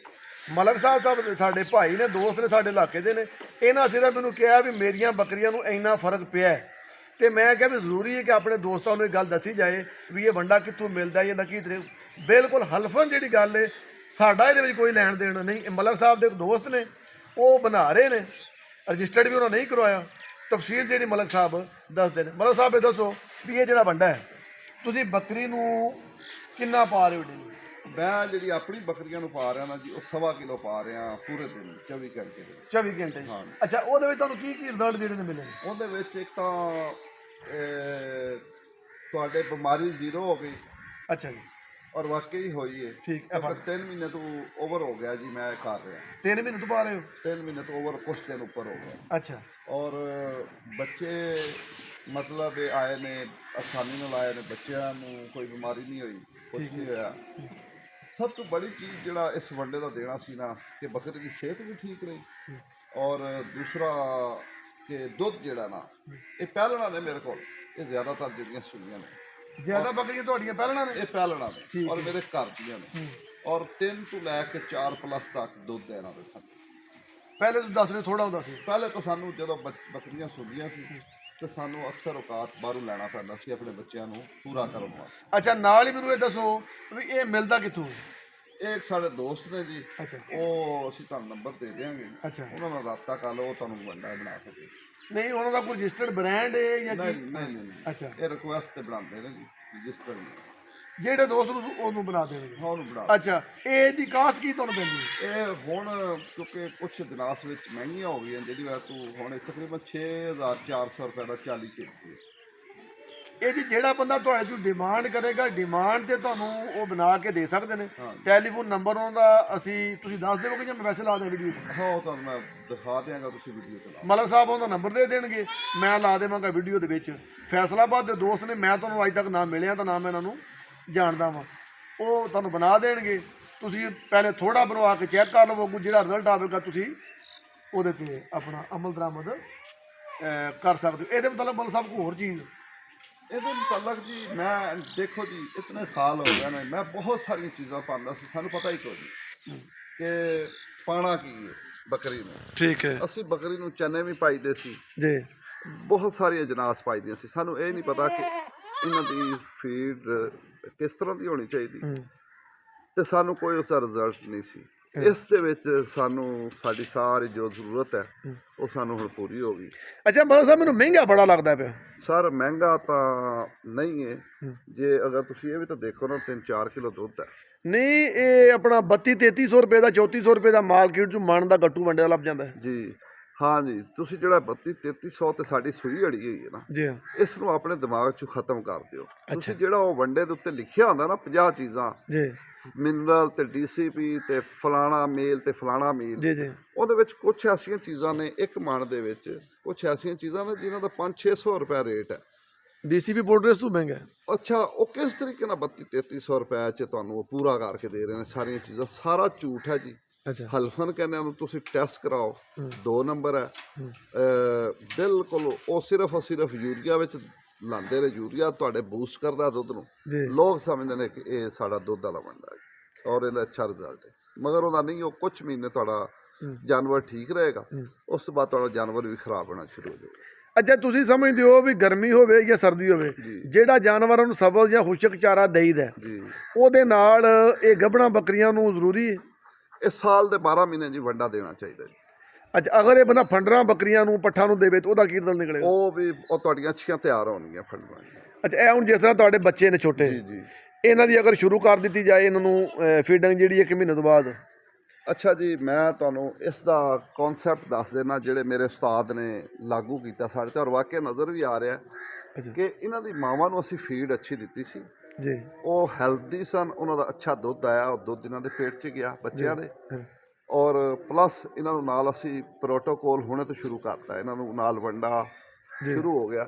ਮਲਕ ਸਾਹਿਬ ਸਾਡੇ ਭਾਈ ਨੇ, ਦੋਸਤ ਨੇ, ਸਾਡੇ ਇਲਾਕੇ ਦੇ ਨੇ, ਇਹਨਾਂ ਸਿਰਫ ਮੈਨੂੰ ਕਿਹਾ ਵੀ ਮੇਰੀਆਂ ਬੱਕਰੀਆਂ ਨੂੰ ਇੰਨਾ ਫਰਕ ਪਿਆ ਹੈ, ਤੇ ਮੈਂ ਕਿਹਾ ਵੀ ਜ਼ਰੂਰੀ ਹੈ ਕਿ ਆਪਣੇ ਦੋਸਤਾਂ ਨੂੰ ਇਹ ਗੱਲ ਦੱਸੀ ਜਾਏ ਵੀ ਇਹ ਵੰਡਾ ਕਿੱਥੋਂ ਮਿਲਦਾ, ਇਹਦਾ ਕੀ ਤਰੀਕ। ਬਿਲਕੁਲ ਹਲਫਨ ਜਿਹੜੀ ਗੱਲ ਹੈ, ਸਾਡਾ ਇਹਦੇ ਵਿੱਚ ਕੋਈ ਲੈਣ ਦੇਣ ਨਹੀਂ। ਇਹ ਮਲਕ ਸਾਹਿਬ ਦੇ ਇੱਕ ਦੋਸਤ ਨੇ, ਉਹ ਬਣਾ ਰਹੇ ਨੇ, ਰਜਿਸਟਰਡ ਵੀ ਉਹਨਾਂ ਨਹੀਂ ਕਰਵਾਇਆ। ਤਫਸੀਲ ਜਿਹੜੀ ਮਲਕ ਸਾਹਿਬ ਦੱਸਦੇ ਨੇ। ਮਲਕ ਸਾਹਿਬ ਇਹ ਦੱਸੋ ਵੀ ਇਹ ਜਿਹੜਾ ਵੰਡਾ ਹੈ ਤੁਸੀਂ ਬੱਕਰੀ ਨੂੰ ਕਿੰਨਾ ਪਾ ਰਹੇ ਹੋ ਡੇਲੀ? ਮੈਂ ਜਿਹੜੀ ਆਪਣੀ ਬੱਕਰੀਆਂ ਨੂੰ ਪਾ ਰਿਹਾ ਨਾ ਜੀ, ਉਹ 1.25 ਕਿਲੋ ਪਾ ਰਿਹਾ ਪੂਰੇ ਦਿਨ 24 ਘੰਟੇ ਦੇ। 24 ਘੰਟੇ? ਹਾਂ। ਅੱਛਾ, ਉਹਦੇ ਵਿੱਚ ਤੁਹਾਨੂੰ ਕੀ ਕੀ ਰਿਜ਼ਲਟ ਜਿਹੜੇ ਨੇ ਮਿਲੇ? ਉਹਦੇ ਵਿੱਚ ਇੱਕ ਤਾਂ ਤੁਹਾਡੇ ਬਿਮਾਰੀ ਜ਼ੀਰੋ ਹੋ ਗਈ। ਅੱਛਾ ਜੀ। ਔਰ ਵਾਕਈ ਹੋਈ ਹੈ। ਠੀਕ ਹੈ। 3 ਮਹੀਨੇ ਤੋਂ ਓਵਰ ਹੋ ਗਿਆ ਜੀ, ਮੈਂ ਕਰ ਰਿਹਾ 3 ਮਹੀਨੇ ਤੋਂ ਪਾ ਰਹੇ ਹੋ? 3 ਮਹੀਨੇ ਤੋਂ ਓਵਰ, ਕੁਛ ਦਿਨ ਉੱਪਰ ਹੋ ਗਿਆ। ਅੱਛਾ। ਔਰ ਬੱਚੇ ਮਤਲਬ ਇਹ ਆਏ ਨੇ, ਆਸਾਨੀ ਨਾਲ ਆਏ ਨੇ, ਬੱਚਿਆਂ ਨੂੰ ਕੋਈ ਬਿਮਾਰੀ ਨਹੀਂ ਹੋਈ, ਕੁਛ ਨਹੀਂ ਹੋਇਆ। ਸਭ ਤੋਂ ਬੜੀ ਚੀਜ਼ ਜਿਹੜਾ ਇਸ ਵੰਡੇ ਦਾ ਦੇਣਾ ਸੀ ਨਾ, ਕਿ ਬੱਕਰੀ ਦੀ ਸਿਹਤ ਵੀ ਠੀਕ ਰਹੀ। ਔਰ ਦੂਸਰਾ ਕਿ ਦੁੱਧ ਜਿਹੜਾ ਨਾ, ਇਹ ਪਹਿਲਣਾ ਨੇ ਮੇਰੇ ਕੋਲ, ਇਹ ਜ਼ਿਆਦਾਤਰ ਜਿਹੜੀਆਂ ਸੁਣੀਆਂ ਨੇ, ਜ਼ਿਆਦਾ ਬੱਕਰੀਆਂ ਤੁਹਾਡੀਆਂ ਪਹਿਲਣਾ ਨੇ? ਇਹ ਪਹਿਲਣਾ ਨੇ ਔਰ ਮੇਰੇ ਘਰ ਦੀਆਂ ਨੇ। ਔਰ 3 ਤੋਂ ਲੈ ਕੇ 4 ਪਲੱਸ ਤੱਕ ਦੁੱਧ ਹੈ ਇਹਨਾਂ ਦੇ ਸਾਨੂੰ। ਪਹਿਲੇ ਤੁਸੀਂ ਦੱਸ ਰਹੇ ਥੋੜਾ ਹੁੰਦਾ ਸੀ? ਪਹਿਲੇ ਤਾਂ ਸਾਨੂੰ ਜਦੋਂ ਬੱਕਰੀਆਂ ਸੁਣਦੀਆਂ ਸੀ ਤੇ ਸਾਨੂੰ ਅਕਸਰ ਔਕਾਤ ਬਾਹਰੋਂ ਲੈਣਾ ਪੈਂਦਾ ਸੀ ਆਪਣੇ ਬੱਚਿਆਂ ਨੂੰ ਪੂਰਾ ਕਰਨ ਵਾਸਤੇ। ਅੱਛਾ, ਨਾਲ ਹੀ ਮੈਨੂੰ ਇਹ ਦੱਸੋ ਵੀ ਇਹ ਮਿਲਦਾ ਕਿੱਥੋਂ? ਇਹ ਇੱਕ ਸਾਡੇ ਦੋਸਤ ਨੇ ਜੀ, ਅੱਛਾ। ਉਹ ਅਸੀਂ ਤੁਹਾਨੂੰ ਨੰਬਰ ਦੇ ਦਿਆਂਗੇ, ਅੱਛਾ। ਉਹਨਾਂ ਨਾਲ ਰਾਬਤਾ ਕਰ ਲਓ, ਉਹ ਤੁਹਾਨੂੰ ਵੰਡਾ ਬਣਾ ਕੇ ਦੇ। ਨਹੀਂ, ਉਹਨਾਂ ਦਾ ਕੋਈ ਰਜਿਸਟਰਡ ਬ੍ਰਾਂਡ ਹੈ ਜਾਂ ਨਹੀਂ ਕੀ? ਨਹੀਂ ਨਹੀਂ, ਅੱਛਾ। ਇਹ ਰਿਕੁਐਸਟ ਤੇ ਬਣਾਉਂਦੇ ਨੇ ਜੀ, ਰਜਿਸਟਰ ਨਹੀਂ। ਜਿਹੜੇ ਦੋਸਤ ਨੂੰ ਉਹਨੂੰ ਬਣਾ ਦੇਣਗੇ? ਹਾਂ, ਉਹਨੂੰ ਬਣਾ। ਅੱਛਾ, ਇਹਦੀ ਕਾਸਟ ਕੀ ਤੁਹਾਨੂੰ ਪੈਂਦੀ ਹੈ? ਇਹ ਹੁਣ ਕਿਉਂਕਿ ਕੁਛ ਦਿਨਾਸ ਵਿੱਚ ਮਹਿੰਗੀਆਂ ਹੋ ਗਈਆਂ, ਜਿਹੜੀ ਵੈ ਤੂੰ ਹੁਣ ਇਹ ਤਕਰੀਬਨ 6400 ਰੁਪਏ ਦਾ 40 ਕੇਜੀ। ਇਹਦੀ ਜਿਹੜਾ ਬੰਦਾ ਤੁਹਾਡੇ ਤੋਂ ਡਿਮਾਂਡ ਕਰੇਗਾ, ਡਿਮਾਂਡ ਤੇ ਤੁਹਾਨੂੰ ਉਹ ਬਣਾ ਕੇ ਦੇ ਸਕਦੇ ਨੇ। ਟੈਲੀਫੋਨ ਨੰਬਰ ਉਹਨਾਂ ਦਾ ਅਸੀਂ ਤੁਸੀਂ ਦੱਸ ਦੇਵੋਗੇ ਜਾਂ ਮੈਂ ਵੈਸੇ ਲਾ ਦਿਆਂ ਵੀਡੀਓ ਤੇ? ਹਾਂ, ਉਹ ਤੁਹਾਨੂੰ ਮੈਂ ਦਿਖਾ ਦਿਆਂਗਾ, ਤੁਸੀਂ ਵੀਡੀਓ ਤੇ ਲਾ। ਮਲਕ ਸਾਹਿਬ ਉਹਦਾ ਨੰਬਰ ਦੇ ਦੇਣਗੇ, ਮੈਂ ਲਾ ਦੇਵਾਂਗਾ ਵੀਡੀਓ ਦੇ ਵਿੱਚ। ਫੈਸਲਾਬਾਦ ਦੇ ਦੋਸਤ ਨੇ, ਮੈਂ ਤੁਹਾਨੂੰ ਅੱਜ ਤੱਕ ਨਾ ਮਿਲਿਆ ਤਾਂ ਨਾ ਮੈਂ ਇਹਨਾਂ ਨੂੰ ਜਾਣਦਾ ਵਾਂ। ਉਹ ਤੁਹਾਨੂੰ ਬਣਾ ਦੇਣਗੇ, ਤੁਸੀਂ ਪਹਿਲੇ ਥੋੜਾ ਬਣਵਾ ਕੇ ਚੈੱਕ ਕਰ ਲਵੋਗੇ, ਜਿਹੜਾ ਰਿਜ਼ਲਟ ਆਵੇਗਾ ਤੁਸੀਂ ਉਹਦੇ ਤੇ ਆਪਣਾ ਅਮਲ ਦਰਾਮਦ ਕਰ ਸਕਦੇ ਹੋ। ਇਹਦੇ ਮਤਲਬ ਮਲਕ ਸਾਹਿਬ ਕੋਈ ਹੋਰ ਚੀਜ਼? ਇਹਦੇ ਮੁਤਲਕ ਜੀ, ਮੈਂ ਦੇਖੋ ਜੀ, ਇਤਨੇ ਸਾਲ ਹੋ ਗਏ ਨੇ, ਮੈਂ ਬਹੁਤ ਸਾਰੀਆਂ ਚੀਜ਼ਾਂ ਪਾਉਂਦਾ ਸੀ, ਸਾਨੂੰ ਪਤਾ ਹੀ ਕੋਈ ਨਹੀਂ ਕਿ ਪਾਣਾ ਕੀ ਹੈ ਬੱਕਰੀ ਨੂੰ। ਠੀਕ ਹੈ। ਅਸੀਂ ਬੱਕਰੀ ਨੂੰ ਚਨੇ ਵੀ ਪਾਈਦੇ ਸੀ ਜੀ, ਬਹੁਤ ਸਾਰੀਆਂ ਜਨਾਸ ਪਾਈਦੀਆਂ ਸੀ। ਸਾਨੂੰ ਇਹ ਨਹੀਂ ਪਤਾ ਕਿ ਇਹਨਾਂ ਦੀ ਫੀਡ ਕਿਸ ਤਰ੍ਹਾਂ ਦੀ ਹੋਣੀ ਚਾਹੀਦੀ, ਤੇ ਸਾਨੂੰ ਕੋਈ ਉਸਦਾ ਰਿਜ਼ਲਟ ਨਹੀਂ ਸੀ। ਇਸ ਦੇ ਵਿੱਚ ਸਾਨੂੰ ਸਾਡੀ ਸਾਰੀ ਜੋ ਜ਼ਰੂਰਤ ਹੈ ਉਹ ਸਾਨੂੰ ਹੁਣ ਪੂਰੀ ਹੋ ਗਈ। ਅੱਛਾ ਮਲਕ ਸਾਹਿਬ, ਮੈਨੂੰ ਮਹਿੰਗਾ ਬੜਾ ਲੱਗਦਾ ਪਿਆ। ਸਰ ਮਹਿੰਗਾ ਤਾਂ ਨਹੀਂ ਹੈ, ਜੇ ਅਗਰ ਤੁਸੀਂ ਇਹ ਵੀ ਤਾਂ ਦੇਖੋ ਨਾ, 3-4 ਕਿਲੋ ਦੁੱਧ ਹੈ। ਨਹੀਂ, ਇਹ ਆਪਣਾ 32-3300 ਰੁਪਏ ਦਾ, 3400 ਰੁਪਏ ਦਾ ਮਾਰਕੀਟ 'ਚ ਮਣ ਦਾ ਗੱਟੂ ਵੰਡੇ ਦਾ ਲੱਭ ਜਾਂਦਾ ਜੀ। ਹਾਂ ਜੀ, ਤੁਸੀਂ ਜਿਹੜਾ 32-3300 ਤੇ ਸਾਡੀ ਸੂਈ ਅੜੀ ਹੋਈ ਹੈ ਨਾ ਜੀ, ਇਸ ਨੂੰ ਆਪਣੇ ਦਿਮਾਗ 'ਚੋਂ ਖਤਮ ਕਰ ਦਿਓ। ਤੁਸੀਂ ਜਿਹੜਾ ਉਹ ਵੰਡੇ ਦੇ ਉੱਤੇ ਲਿਖਿਆ ਹੁੰਦਾ ਨਾ 50 ਚੀਜ਼ਾਂ ਜੀ, ਮਿਨਰਲ ਤੇ ਡੀਸੀਪੀ ਤੇ ਫਲਾਣਾ ਮੇਲ ਤੇ ਫਲਾਣਾ ਮੀਲ, ਜੀ, ਜੀ, ਉਹਦੇ ਵਿੱਚ ਕੁਝ ਐਸੀਆਂ ਚੀਜ਼ਾਂ ਨੇ ਇੱਕ ਮਣ ਦੇ ਵਿੱਚ, ਕੁਝ ਐਸੀਆਂ ਚੀਜ਼ਾਂ ਨੇ ਜਿਨ੍ਹਾਂ ਦਾ 500-600 ਰੁਪਏ ਰੇਟ ਹੈ। ਡੀਸੀਪੀ ਪੋਡਰੇਸ ਤੋਂ ਮਹਿੰਗਾ? ਅੱਛਾ, ਉਹ ਕਿਸ ਤਰੀਕੇ ਨਾਲ 32-3300 ਰੁਪਏ 'ਚ ਤੁਹਾਨੂੰ ਉਹ ਪੂਰਾ ਕਰਕੇ ਦੇ ਰਹੇ ਨੇ ਸਾਰੀਆਂ ਚੀਜ਼ਾਂ? ਸਾਰਾ ਝੂਠ ਹੈ ਜੀ। ਅੱਛਾ। ਹਲਫਨ ਕਹਿੰਦੇ ਉਹਨੂੰ, ਤੁਸੀਂ ਟੈਸਟ ਕਰਾਓ, 2 ਨੰਬਰ ਹੈ ਬਿਲਕੁਲ। ਉਹ ਸਿਰਫ ਯੂਰੀਆ ਵਿੱਚ ਲਾਉਂਦੇ ਨੇ, ਯੂਰੀਆ ਤੁਹਾਡੇ ਬੂਸਟ ਕਰਦਾ ਦੁੱਧ ਨੂੰ। ਲੋਕ ਸਮਝਦੇ ਨੇ ਕਿ ਇਹ ਸਾਡਾ ਦੁੱਧ ਵਾਲਾ ਵੰਡਾ ਹੈ ਔਰ ਇਹਦਾ ਅੱਛਾ ਰਿਜ਼ਲਟ ਹੈ, ਮਗਰ ਉਹਦਾ ਨਹੀਂ। ਉਹ ਕੁਝ ਮਹੀਨੇ ਤੁਹਾਡਾ ਜਾਨਵਰ ਠੀਕ ਰਹੇਗਾ, ਉਸ ਤੋਂ ਬਾਅਦ ਤੁਹਾਡਾ ਜਾਨਵਰ ਵੀ ਖਰਾਬ ਹੋਣਾ ਸ਼ੁਰੂ ਹੋ ਜਾਏਗਾ। ਅੱਛਾ, ਤੁਸੀਂ ਸਮਝਦੇ ਹੋ ਵੀ ਗਰਮੀ ਹੋਵੇ ਜਾਂ ਸਰਦੀ ਹੋਵੇ, ਜਿਹੜਾ ਜਾਨਵਰਾਂ ਨੂੰ ਸਬਲ ਜਾਂ ਖੁਸ਼ਕ ਚਾਰਾ ਦੇਈਦਾ ਉਹਦੇ ਨਾਲ ਇਹ ਗੱਭਣਾ ਬੱਕਰੀਆਂ ਨੂੰ ਜ਼ਰੂਰੀ ਹੈ? ਇਹ ਸਾਲ ਦੇ 12 ਮਹੀਨੇ ਜੀ ਵੰਡਾ ਦੇਣਾ ਚਾਹੀਦਾ ਜੀ। ਅੱਛਾ, ਅਗਰ ਇਹ ਬੰਦਾ ਫੰਡਰਾਂ ਬੱਕਰੀਆਂ ਨੂੰ, ਪੱਠਾਂ ਨੂੰ ਦੇਵੇ ਤਾਂ ਉਹਦਾ ਕੀ ਰਿਜ਼ਲਟ ਨਿਕਲੇਗਾ? ਉਹ ਤੁਹਾਡੀਆਂ ਅੱਛੀਆਂ ਤਿਆਰ ਹੋਣਗੀਆਂ ਫੰਡਰਾਂ। ਅੱਛਾ, ਇਹ ਹੁਣ ਜਿਸ ਤਰ੍ਹਾਂ ਤੁਹਾਡੇ ਬੱਚੇ ਨੇ ਛੋਟੇ, ਜੀ, ਇਹਨਾਂ ਦੀ ਅਗਰ ਸ਼ੁਰੂ ਕਰ ਦਿੱਤੀ ਜਾਏ ਇਹਨਾਂ ਨੂੰ ਫੀਡਿੰਗ ਜਿਹੜੀ 1 ਮਹੀਨੇ ਤੋਂ ਬਾਅਦ? ਅੱਛਾ ਜੀ, ਮੈਂ ਤੁਹਾਨੂੰ ਇਸ ਦਾ ਕਨਸੈਪਟ ਦੱਸ ਦੇਣਾ, ਜਿਹੜੇ ਮੇਰੇ ਉਸਤਾਦ ਨੇ ਲਾਗੂ ਕੀਤਾ ਸਾਡੇ ਤੇ, ਔਰ ਵਾਕਿਆ ਨਜ਼ਰ ਵੀ ਆ ਰਿਹਾ ਕਿ ਇਹਨਾਂ ਦੀ ਮਾਵਾਂ ਨੂੰ ਅਸੀਂ ਫੀਡ ਅੱਛੀ ਦਿੱਤੀ ਸੀ ਜੀ, ਉਹ ਹੈਲਦੀ ਸਨ, ਉਹਨਾਂ ਦਾ ਅੱਛਾ ਦੁੱਧ ਆਇਆ, ਉਹ ਦੁੱਧ ਇਹਨਾਂ ਦੇ ਪੇਟ 'ਚ ਗਿਆ ਬੱਚਿਆਂ ਦੇ। ਔਰ ਪਲੱਸ ਇਹਨਾਂ ਨੂੰ ਨਾਲ ਅਸੀਂ ਪ੍ਰੋਟੋਕੋਲ ਹੁਣੇ ਤੋਂ ਸ਼ੁਰੂ ਕਰਤਾ, ਇਹਨਾਂ ਨੂੰ ਨਾਲ ਵੰਡਾ ਸ਼ੁਰੂ ਹੋ ਗਿਆ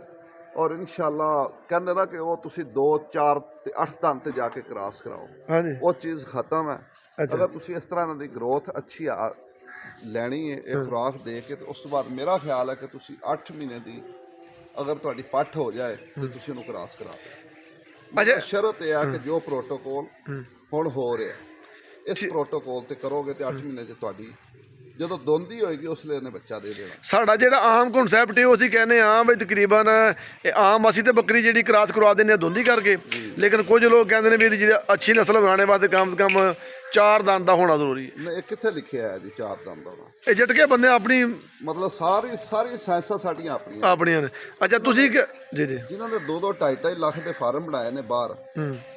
ਔਰ ਇਨਸ਼ਾਅੱਲਾ ਕਹਿੰਦੇ ਨਾ ਕਿ ਉਹ ਤੁਸੀਂ 2 4 ਤੇ 8 ਦਿਨ ਤੇ ਜਾ ਕੇ ਕ੍ਰਾਸ ਕਰਾਓ। ਹਾਂਜੀ ਉਹ ਚੀਜ਼ ਖਤਮ ਹੈ। ਅਗਰ ਤੁਸੀਂ ਇਸ ਤਰ੍ਹਾਂ ਦੀ ਗਰੋਥ ਅੱਛੀ ਆ ਲੈਣੀ ਹੈ ਇਹ ਖੁਰਾਕ ਦੇ ਕੇ, ਤੇ ਉਸ ਤੋਂ ਬਾਅਦ ਮੇਰਾ ਖਿਆਲ ਹੈ ਕਿ ਤੁਸੀਂ 8 ਮਹੀਨੇ ਦੀ ਅਗਰ ਤੁਹਾਡੀ ਪੱਠ ਹੋ ਜਾਏ ਤੇ ਤੁਸੀਂ ਉਹਨੂੰ ਕ੍ਰਾਸ ਕਰਾ ਦਿਓ। ਅੱਛਾ ਸ਼ਰਤ ਇਹ ਆ ਕਿ ਜੋ ਪ੍ਰੋਟੋਕੋਲ ਹੁਣ ਹੋ ਰਿਹਾ ਇਸ ਪ੍ਰੋਟੋਕੋਲ ਤੇ ਕਰੋਗੇ ਤੇ 8 ਮਹੀਨੇ 'ਚ ਤੁਹਾਡੀ ਜਦੋਂ ਦੋਂਦੀ ਹੋਏਗੀ ਉਸ ਲਈ ਇਹਨੇ ਬੱਚਾ ਦੇ ਦੇਣਾ। ਸਾਡਾ ਜਿਹੜਾ ਆਮ ਕਨਸੈਪਟ ਹੈ ਉਹ ਅਸੀਂ ਕਹਿੰਦੇ ਹਾਂ ਵੀ ਤਕਰੀਬਨ ਇਹ ਆਮ ਅਸੀਂ ਤੇ ਬੱਕਰੀ ਜਿਹੜੀ ਕ੍ਰਾਸ ਕਰਵਾ ਦਿੰਦੇ ਹਾਂ ਦੋਂਦੀ ਕਰਕੇ, ਲੇਕਿਨ ਕੁਝ ਲੋਕ ਕਹਿੰਦੇ ਨੇ ਵੀ ਇਹਦੀ ਜਿਹੜੀ ਅੱਛੀ ਨਸਲ ਬਣਾਉਣੇ ਵਾਸਤੇ ਕਮ ਸੇ ਕਮ 4 ਦੰਦ ਦਾ ਹੋਣਾ ਜ਼ਰੂਰੀ ਹੈ। ਨਹੀਂ, ਇਹ ਕਿੱਥੇ ਲਿਖਿਆ ਹੈ ਜੀ 4 ਦੰਦ ਦਾ? ਇਹ ਜਟਕੇ ਬੰਦੇ ਆਪਣੀ ਮਤਲਬ ਸਾਰੀ ਸਾਇੰਸਾਂ ਸਾਡੀਆਂ ਆਪਣੀਆਂ ਨੇ। ਅੱਛਾ ਤੁਸੀਂ ਜੀ ਜੀ ਜਿਨ੍ਹਾਂ ਨੇ 2-2 2.5 ਲੱਖ ਦੇ ਫਾਰਮ ਬਣਾਏ ਨੇ ਬਾਹਰ,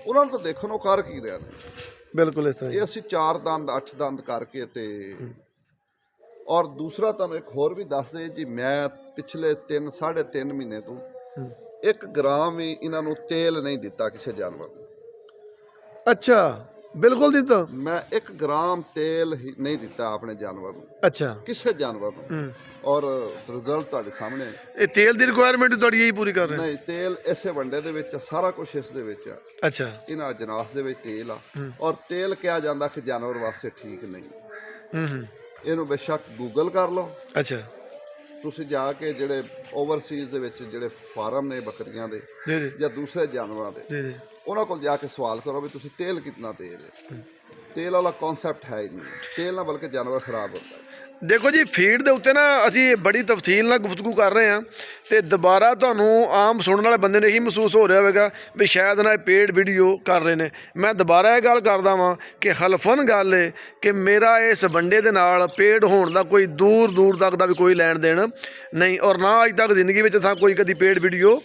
ਉਹਨਾਂ ਨੂੰ ਤਾਂ ਦੇਖੋ ਨੂੰ ਕਰ ਕੀ ਰਿਹਾ ਨੇ। ਬਿਲਕੁਲ ਇਸ ਤਰ੍ਹਾਂ ਇਹ ਅਸੀਂ 4 ਦੰਦ 8 ਦੰਦ ਕਰਕੇ ਤੇ ਔਰ ਦੂਸਰਾ ਤੁਹਾਨੂੰ ਇੱਕ ਹੋਰ ਵੀ ਦੱਸ ਦੇ ਜੀ, ਮੈਂ ਪਿਛਲੇ 3.5 ਮਹੀਨੇ ਤੋਂ 1 ਗ੍ਰਾਮ ਵੀ ਇਹਨਾਂ ਨੂੰ ਤੇਲ ਨਹੀਂ ਦਿੱਤਾ ਕਿਸੇ ਜਾਨਵਰ ਨੂੰ। ਅੱਛਾ ਬਿਲਕੁਲ ਦਿੱਤਾ? ਮੈਂ 1 ਗ੍ਰਾਮ ਤੇਲ ਹੀ ਨਹੀਂ ਦਿੱਤਾ ਆਪਣੇ ਜਾਨਵਰ ਨੂੰ, ਅੱਛਾ ਕਿਸੇ ਜਾਨਵਰ ਨੂੰ। ਔਰ ਰਿਜ਼ਲਟ ਤੁਹਾਡੇ ਸਾਹਮਣੇ ਹੈ। ਇਹ ਤੇਲ ਦੀ ਰਿਕੁਆਇਰਮੈਂਟ ਤੁਹਾਡੀ ਇਹੀ ਪੂਰੀ ਕਰ ਰਹੇ? ਨਹੀਂ, ਤੇਲ ਇਸੇ ਵੰਡੇ ਦੇ ਵਿੱਚ ਸਾਰਾ ਕੁਝ ਇਸ ਦੇ ਵਿੱਚ ਆ। ਅੱਛਾ ਇਹਨਾਂ ਅਜਨਾਸ ਦੇ ਵਿੱਚ ਤੇਲ ਆ ਔਰ ਤੇਲ ਕਿਹਾ ਜਾਂਦਾ ਕਿ ਜਾਨਵਰ ਵਾਸਤੇ ਠੀਕ ਨਹੀਂ। ਇਹਨੂੰ ਬੇਸ਼ੱਕ ਗੂਗਲ ਕਰ ਲਓ। ਅੱਛਾ ਤੁਸੀਂ ਜਾ ਕੇ ਜਿਹੜੇ ਓਵਰਸੀਜ਼ ਦੇ ਵਿੱਚ ਜਿਹੜੇ ਫਾਰਮ ਨੇ ਬੱਕਰੀਆਂ ਦੇ ਜੀ ਜੀ ਜਾਂ ਦੂਸਰੇ ਜਾਨਵਰਾਂ ਦੇ, ਜੀ ਜੀ ਉਹਨਾਂ ਕੋਲ ਜਾ ਕੇ ਸਵਾਲ ਕਰੋ ਵੀ ਤੁਸੀਂ ਤੇਲ ਕਿੰਨਾ ਦੇ ਰਹੇ। ਤੇਲ ਵਾਲਾ ਕਨਸੈਪਟ ਹੈ ਹੀ ਨਹੀਂ। ਤੇਲ ਨਾਲ ਬਲਕਿ ਜਾਨਵਰ ਖਰਾਬ ਹੁੰਦਾ ਹੈ। ਦੇਖੋ ਜੀ ਫੀਡ ਦੇ ਉੱਤੇ ਨਾ ਅਸੀਂ ਬੜੀ ਤਫਸੀਲ ਨਾਲ ਗੁਫ਼ਤਗੂ ਕਰ ਰਹੇ ਹਾਂ ਤੇ ਦੁਬਾਰਾ ਤੁਹਾਨੂੰ ਆਮ ਸੁਣਨ ਵਾਲੇ ਬੰਦੇ ਨੂੰ ਇਹੀ ਮਹਿਸੂਸ ਹੋ ਰਿਹਾ ਹੋਵੇਗਾ ਵੀ ਸ਼ਾਇਦ ਨਾ ਇਹ ਪੇਡ ਵੀਡੀਓ ਕਰ ਰਹੇ ਨੇ। ਮੈਂ ਦੁਬਾਰਾ ਇਹ ਗੱਲ ਕਰਦਾ ਵਾਂ ਕਿ ਹਲਫਨ ਗੱਲ ਹੈ ਕਿ ਮੇਰਾ ਇਸ ਵੰਡੇ ਦੇ ਨਾਲ ਪੇਡ ਹੋਣ ਦਾ ਕੋਈ ਦੂਰ ਦੂਰ ਤੱਕ ਦਾ ਵੀ ਕੋਈ ਲੈਣ ਦੇਣ ਨਹੀਂ, ਔਰ ਨਾ ਅੱਜ ਤੱਕ ਜ਼ਿੰਦਗੀ ਵਿੱਚ ਤਾਂ ਕੋਈ ਕਦੀ ਪੇਡ ਵੀਡੀਓ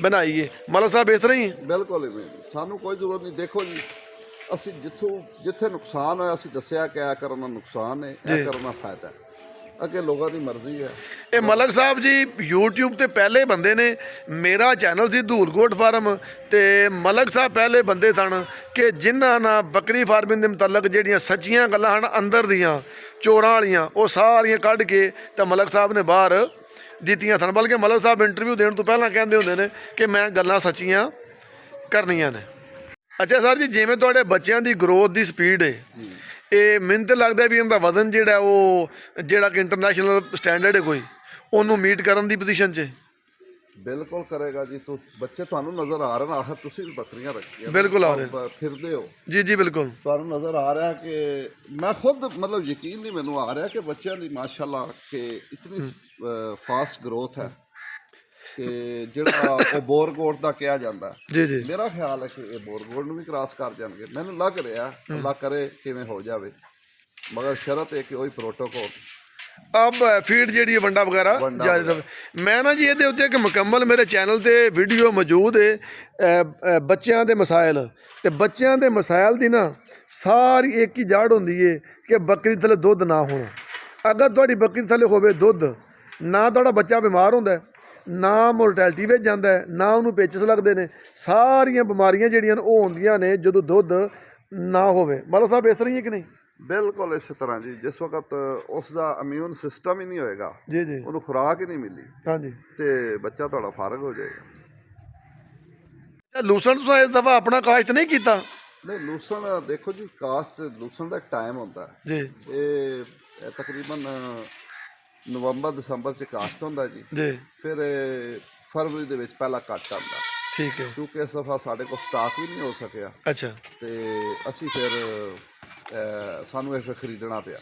ਬਣਾਈ ਹੈ। ਮਲਕ ਸਾਹਿਬ ਇਸ ਤਰ੍ਹਾਂ ਹੀ ਬਿਲਕੁਲ ਹੀ ਸਾਨੂੰ ਕੋਈ ਜ਼ਰੂਰਤ ਨਹੀਂ। ਦੇਖੋ ਜੀ ਅਸੀਂ ਜਿੱਥੇ ਨੁਕਸਾਨ ਹੋਇਆ ਅਸੀਂ ਦੱਸਿਆ ਕਿ ਇਹ ਕਰਨਾ ਨੁਕਸਾਨ ਹੈ, ਇਹ ਕਰਨਾ ਫਾਇਦਾ ਹੈ। ਅੱਗੇ ਲੋਕਾਂ ਦੀ ਮਰਜ਼ੀ ਹੈ। ਇਹ ਮਲਕ ਸਾਹਿਬ ਜੀ YouTube ਤੇ ਪਹਿਲੇ ਬੰਦੇ ਨੇ। ਮੇਰਾ ਚੈਨਲ ਸੀ ਧੂਲ ਗੋਟ ਫਾਰਮ ਤੇ ਮਲਕ ਸਾਹਿਬ ਪਹਿਲੇ ਬੰਦੇ ਸਨ ਕਿ ਜਿਨ੍ਹਾਂ ਨਾਲ ਬੱਕਰੀ ਫਾਰਮਿੰਗ ਦੇ ਮੁਤਲਕ ਜਿਹੜੀਆਂ ਸੱਚੀਆਂ ਗੱਲਾਂ ਹਨ ਅੰਦਰ ਦੀਆਂ ਚੋਰਾਂ ਵਾਲੀਆਂ ਉਹ ਸਾਰੀਆਂ ਕੱਢ ਕੇ ਤਾਂ ਮਲਕ ਸਾਹਿਬ ਨੇ ਬਾਹਰ ਦਿੱਤੀਆਂ ਸਨ। ਬਲਕਿ ਮਲਕ ਸਾਹਿਬ ਇੰਟਰਵਿਊ ਦੇਣ ਤੋਂ ਪਹਿਲਾਂ ਕਹਿੰਦੇ ਹੁੰਦੇ ਨੇ ਕਿ ਮੈਂ ਗੱਲਾਂ ਸੱਚੀਆਂ ਕਰਨੀਆਂ ਨੇ। ਅੱਛਾ ਸਰ ਜੀ, ਜਿਵੇਂ ਤੁਹਾਡੇ ਬੱਚਿਆਂ ਦੀ ਗਰੋਥ ਦੀ ਸਪੀਡ ਹੈ, ਇਹ ਮੈਨੂੰ ਤਾਂ ਲੱਗਦਾ ਵੀ ਇਹਦਾ ਵਜ਼ਨ ਜਿਹੜਾ ਉਹ ਜਿਹੜਾ ਕਿ ਇੰਟਰਨੈਸ਼ਨਲ ਸਟੈਂਡਰਡ ਹੈ ਕੋਈ ਉਹਨੂੰ ਮੀਟ ਕਰਨ ਦੀ ਪੋਜੀਸ਼ਨ 'ਚ ਬਿਲਕੁਲ ਕਰੇਗਾ ਜੀ। ਤੂੰ ਬੱਚੇ ਤੁਹਾਨੂੰ ਨਜ਼ਰ ਆ ਰਹੇ ਨੇ, ਆਖਰ ਤੁਸੀਂ ਵੀ ਬੱਕਰੀਆਂ ਰੱਖੀਆਂ ਬਿਲਕੁਲ ਆ ਰਹੇ ਫਿਰਦੇ ਹੋ। ਜੀ ਜੀ ਬਿਲਕੁਲ ਤੁਹਾਨੂੰ ਨਜ਼ਰ ਆ ਰਿਹਾ ਕਿ ਮੈਂ ਖੁਦ ਮਤਲਬ ਯਕੀਨ ਨਹੀਂ ਮੈਨੂੰ ਆ ਰਿਹਾ ਕਿ ਬੱਚਿਆਂ ਦੀ ਮਾਸ਼ਾਅੱਲਾ ਕਿ ਇਤਨੀ ਫਾਸਟ ਗਰੋਥ ਹੈ ਕਿ ਜਿਹੜਾ ਉਹ ਬੋਰਗੋਟ ਦਾ ਕਿਹਾ ਜਾਂਦਾ। ਜੀ ਜੀ ਮੇਰਾ ਖਿਆਲ ਹੈ ਕਿ ਇਹ ਬੋਰਗੋਟ ਨੂੰ ਵੀ ਕ੍ਰਾਸ ਕਰ ਜਾਣਗੇ। ਮੈਨੂੰ ਲੱਗ ਰਿਹਾ ਅੱਲਾ ਕਰੇ ਕਿਵੇਂ ਹੋ ਜਾਵੇ, ਮਗਰ ਸ਼ਰਤ ਹੈ ਕਿ ਉਹੀ ਪ੍ਰੋਟੋਕੋਲ ਅਬ ਫੀਡ ਜਿਹੜੀ ਵੰਡਾ ਵਗੈਰਾ ਜਾਰੀ ਰਹੇ। ਮੈਂ ਨਾ ਜੀ ਇਹਦੇ ਉੱਤੇ ਇੱਕ ਮੁਕੰਮਲ ਮੇਰੇ ਚੈਨਲ ਤੇ ਵੀਡੀਓ ਮੌਜੂਦ ਹੈ ਬੱਚਿਆਂ ਦੇ ਮਸਾਇਲ, ਤੇ ਬੱਚਿਆਂ ਦੇ ਮਸਾਇਲ ਦੀ ਨਾ ਸਾਰੀ ਇੱਕ ਹੀ ਜੜ ਹੁੰਦੀ ਹੈ ਕਿ ਬੱਕਰੀ ਥੱਲੇ ਦੁੱਧ ਨਾ ਹੋਣਾ। ਅਗਰ ਤੁਹਾਡੀ ਬੱਕਰੀ ਥੱਲੇ ਹੋਵੇ ਦੁੱਧ, ਨਾ ਤੁਹਾਡਾ ਬੱਚਾ ਬਿਮਾਰ ਹੁੰਦਾ, ਨਾ ਮੋਰਟੈਲਿਟੀ ਵਿੱਚ ਜਾਂਦਾ ਹੈ, ਨਾ ਉਹਨੂੰ ਪੇਚਸ ਲੱਗਦੇ ਨੇ। ਸਾਰੀਆਂ ਬਿਮਾਰੀਆਂ ਜਿਹੜੀਆਂ ਨੇ ਉਹ ਹੁੰਦੀਆਂ ਨੇ ਜਦੋਂ ਦੁੱਧ ਨਾ ਹੋਵੇ। ਮਤਲਬ ਸਾਹਿਬ ਇਸ ਤਰ੍ਹਾਂ ਹੀ ਹੈ ਕਿ ਨਹੀਂ? ਬਿਲਕੁਲ ਇਸੇ ਤਰ੍ਹਾਂ ਜੀ। ਜਿਸ ਵਕਤ ਉਸ ਦਾ ਇਮਿਊਨ ਸਿਸਟਮ ਹੀ ਨਹੀਂ ਹੋਏਗਾ, ਜੀ ਜੀ ਉਹਨੂੰ ਖੁਰਾਕ ਹੀ ਨਹੀਂ ਮਿਲੀ, ਹਾਂਜੀ, ਤੇ ਬੱਚਾ ਤੁਹਾਡਾ ਫਾਰਗ ਹੋ ਜਾਏਗਾ। ਲੂਸਣ ਤੁਸੀਂ ਇਸ ਦਫਾ ਆਪਣਾ ਕਾਸ਼ਤ ਨਹੀਂ ਕੀਤਾ? ਨਹੀਂ, ਲੂਸਣ ਦੇਖੋ ਜੀ ਕਾਸ਼ਤ ਲੂਸਣ ਦਾ ਇੱਕ ਟਾਈਮ ਹੁੰਦਾ ਜੀ। ਇਹ ਤਕਰੀਬਨ ਨਵੰਬਰ ਦਸੰਬਰ 'ਚ ਕਾਸ਼ਤ ਹੁੰਦਾ ਜੀ। ਫਿਰ ਫਰਵਰੀ ਦੇ ਵਿੱਚ ਪਹਿਲਾ ਕੱਟ ਆਉਂਦਾ। ਠੀਕ ਹੈ। ਕਿਉਂਕਿ ਇਸ ਦਫਾ ਸਾਡੇ ਕੋਲ ਸਟਾਕ ਵੀ ਨਹੀਂ ਹੋ ਸਕਿਆ। ਅੱਛਾ। ਤੇ ਅਸੀਂ ਫਿਰ ਸਾਨੂੰ ਇਹ ਫਿਰ ਖਰੀਦਣਾ ਪਿਆ।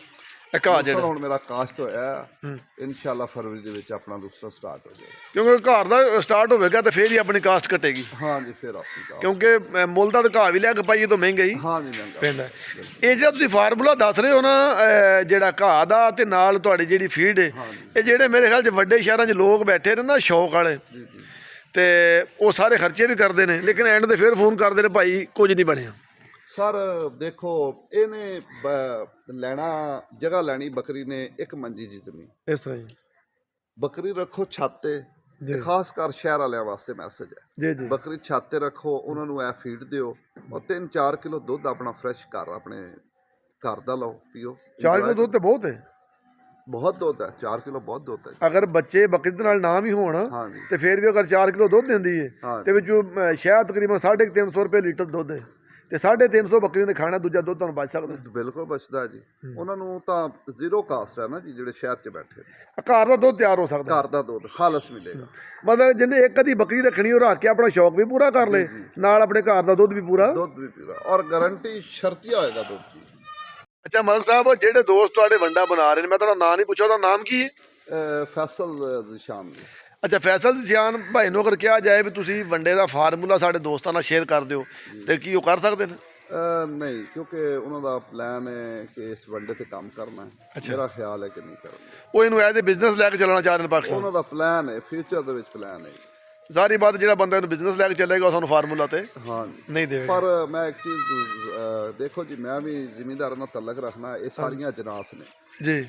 ਘਾਹ ਹੁਣ ਮੇਰਾ ਕਾਸ਼ਤ ਹੋਇਆ, ਇਨਸ਼ਾਅੱਲਾ ਫਰਵਰੀ ਦੇ ਵਿੱਚ ਆਪਣਾ ਦੂਸਰਾ ਸਟਾਰਟ ਹੋ ਜਾਏਗਾ। ਕਿਉਂਕਿ ਘਰ ਦਾ ਸਟਾਰਟ ਹੋਵੇਗਾ ਤਾਂ ਫਿਰ ਹੀ ਆਪਣੀ ਕਾਸਟ ਘਟੇਗੀ। ਹਾਂਜੀ, ਫਿਰ ਆਪਣੀ ਕਾਸ਼ਤ, ਕਿਉਂਕਿ ਮੁੱਲ ਦਾ ਤਾਂ ਘਾਹ ਵੀ ਲਿਆ ਕੇ ਪਾਈਏ ਤਾਂ ਮਹਿੰਗਾ ਹੀ ਪੈਂਦਾ। ਇਹ ਜਿਹੜਾ ਤੁਸੀਂ ਫਾਰਮੂਲਾ ਦੱਸ ਰਹੇ ਹੋ ਨਾ ਜਿਹੜਾ ਘਾਹ ਦਾ ਤੇ ਨਾਲ ਤੁਹਾਡੀ ਜਿਹੜੀ ਫੀਡ ਹੈ, ਇਹ ਜਿਹੜੇ ਮੇਰੇ ਖਿਆਲ 'ਚ ਵੱਡੇ ਸ਼ਹਿਰਾਂ 'ਚ ਲੋਕ ਬੈਠੇ ਨੇ ਨਾ ਸ਼ੌਕ ਵਾਲੇ, ਤੇ ਉਹ ਸਾਰੇ ਖਰਚੇ ਵੀ ਕਰਦੇ ਨੇ, ਲੇਕਿਨ ਐਂਡ ਤੇ ਫਿਰ ਫੋਨ ਕਰਦੇ ਨੇ ਭਾਈ ਕੁਝ ਨਹੀਂ ਬਣਿਆ। ਸਰ ਦੇਖੋ, ਇਹਨੇ ਲੈਣਾ ਜਗ੍ਹਾ ਲੈਣੀ ਬੱਕਰੀ ਨੇ ਇੱਕ ਮੰਜੀ ਜਿਤਨੀ। ਇਸ ਤਰ੍ਹਾਂ ਹੀ ਬੱਕਰੀ ਰੱਖੋ ਛੱਤ ਤੇ, ਖਾਸ ਕਰ ਸ਼ਹਿਰ ਵਾਲਿਆਂ ਵਾਸਤੇ ਮੈਸੇਜ ਹੈ। ਜੀ ਜੀ। ਬੱਕਰੀ ਛੱਤ ਤੇ ਰੱਖੋ, ਉਹਨਾਂ ਨੂੰ ਇਹ ਫੀਡ ਦਿਓ, ਔਰ 3-4 ਕਿਲੋ ਦੁੱਧ ਆਪਣਾ ਫਰੈਸ਼ ਘਰ ਆਪਣੇ ਘਰ ਦਾ ਲਓ, ਪੀਓ। 4 ਕਿਲੋ ਦੁੱਧ ਤੇ ਬਹੁਤ ਹੈ। ਬਹੁਤ ਦੁੱਧ ਹੈ, 4 ਕਿਲੋ ਬਹੁਤ ਦੁੱਧ ਹੈ। ਅਗਰ ਬੱਚੇ ਬੱਕਰੀ ਦੇ ਨਾਲ ਨਾ ਵੀ ਹੋਣ ਹਾਂਜੀ ਤੇ ਫਿਰ ਵੀ ਅਗਰ 4 ਕਿਲੋ ਦੁੱਧ ਦਿੰਦੀ ਹੈ ਹਾਂ ਤੇ ਵਿੱਚੋਂ ਸ਼ਾਇਦ ਤਕਰੀਬਨ 350 ਰੁਪਏ ਲੀਟਰ ਦੁੱਧ ਹੈ ਤੇ 350 ਬੱਕਰੀ ਨੇ ਖਾਣਾ, ਦੂਜਾ ਦੁੱਧ ਤੁਹਾਨੂੰ ਬਚ ਸਕਦਾ। ਬਿਲਕੁਲ ਬਚਦਾ ਜੀ। ਉਹਨਾਂ ਨੂੰ ਤਾਂ ਜ਼ੀਰੋ ਕਾਸਟ ਹੈ ਨਾ ਜੀ, ਜਿਹੜੇ ਸ਼ਹਿਰ 'ਚ ਬੈਠੇ ਨੇ। ਘਰ ਦਾ ਦੁੱਧ ਤਿਆਰ ਹੋ ਸਕਦਾ, ਘਰ ਦਾ ਦੁੱਧ ਖਾਲਸ ਮਿਲੇਗਾ। ਮਤਲਬ ਜਿਹਨੇ ਇੱਕ ਅੱਧੀ ਬੱਕਰੀ ਰੱਖਣੀ ਉਹ ਰੱਖ ਕੇ ਆਪਣਾ ਸ਼ੌਕ ਵੀ ਪੂਰਾ ਕਰ ਲੇ, ਨਾਲ ਆਪਣੇ ਘਰ ਦਾ ਦੁੱਧ ਵੀ ਪੂਰਾ। ਦੁੱਧ ਵੀ ਪੂਰਾ ਔਰ ਗਾਰੰਟੀ ਸ਼ਰਤੀਆ ਹੋਏਗਾ ਦੁੱਧ ਦੀ। ਅੱਛਾ ਮਲਕ ਸਾਹਿਬ, ਜਿਹੜੇ ਦੋਸਤ ਤੁਹਾਡੇ ਵੰਡਾ ਬਣਾ ਰਹੇ ਨੇ, ਮੈਂ ਤੁਹਾਡਾ ਨਾਂ ਨਹੀਂ ਪੁੱਛਿਆ, ਉਹਦਾ ਨਾਮ ਕੀ ਹੈ? ਫੈਸਲ ਜ਼ੀਸ਼ਾਨ ਜੀ। ਅੱਛਾ, ਫੈਸਲ ਜ਼ੀਸ਼ਾਨ ਭਾਈ ਨੂੰ ਅਗਰ ਕਿਹਾ ਜਾਏ ਵੀ ਤੁਸੀਂ ਵੰਡੇ ਦਾ ਫਾਰਮੂਲਾ ਸਾਡੇ ਦੋਸਤਾਂ ਨਾਲ ਸ਼ੇਅਰ ਕਰ ਦਿਓ ਤੇ ਕੀ ਉਹ ਕਰ ਸਕਦੇ ਨੇ? ਨਹੀਂ, ਕਿਉਂਕਿ ਉਹਨਾਂ ਦਾ ਪਲਾਨ ਹੈ ਕਿ ਇਸ ਵੰਡੇ ਤੇ ਕੰਮ ਕਰਨਾ ਹੈ। ਮੇਰਾ ਖਿਆਲ ਹੈ ਕਿ ਨਹੀਂ ਕਰਨਗੇ। ਉਹ ਇਹਨੂੰ ਐਜ਼ ਏ ਬਿਜ਼ਨਸ ਲੈ ਕੇ ਚੱਲਣਾ ਚਾਹ ਰਹੇ ਨੇ ਪਾਕਿਸਤਾਨ। ਉਹਨਾਂ ਦਾ ਪਲਾਨ ਹੈ, ਫਿਊਚਰ ਦੇ ਵਿੱਚ ਪਲਾਨ ਹੈ। ਜ਼ਾਹਰੀ ਬਾਤ, ਜਿਹੜਾ ਬੰਦਾ ਇਹਨੂੰ ਬਿਜ਼ਨਸ ਲੈ ਕੇ ਚੱਲੇਗਾ ਉਹ ਸਾਨੂੰ ਫਾਰਮੂਲਾ ਤੇ ਹਾਂ ਨਹੀਂ ਦੇਵੇਗਾ। ਪਰ ਮੈਂ ਇੱਕ ਚੀਜ਼ ਦੇਖੋ ਜੀ, ਮੈਂ ਵੀ ਜ਼ਿਮੀਂਦਾਰਾਂ ਨਾਲ ਤਲਕ ਰੱਖਣਾ, ਇਹ ਸਾਰੀਆਂ ਅਜਨਾਸ ਨੇ ਜੀ।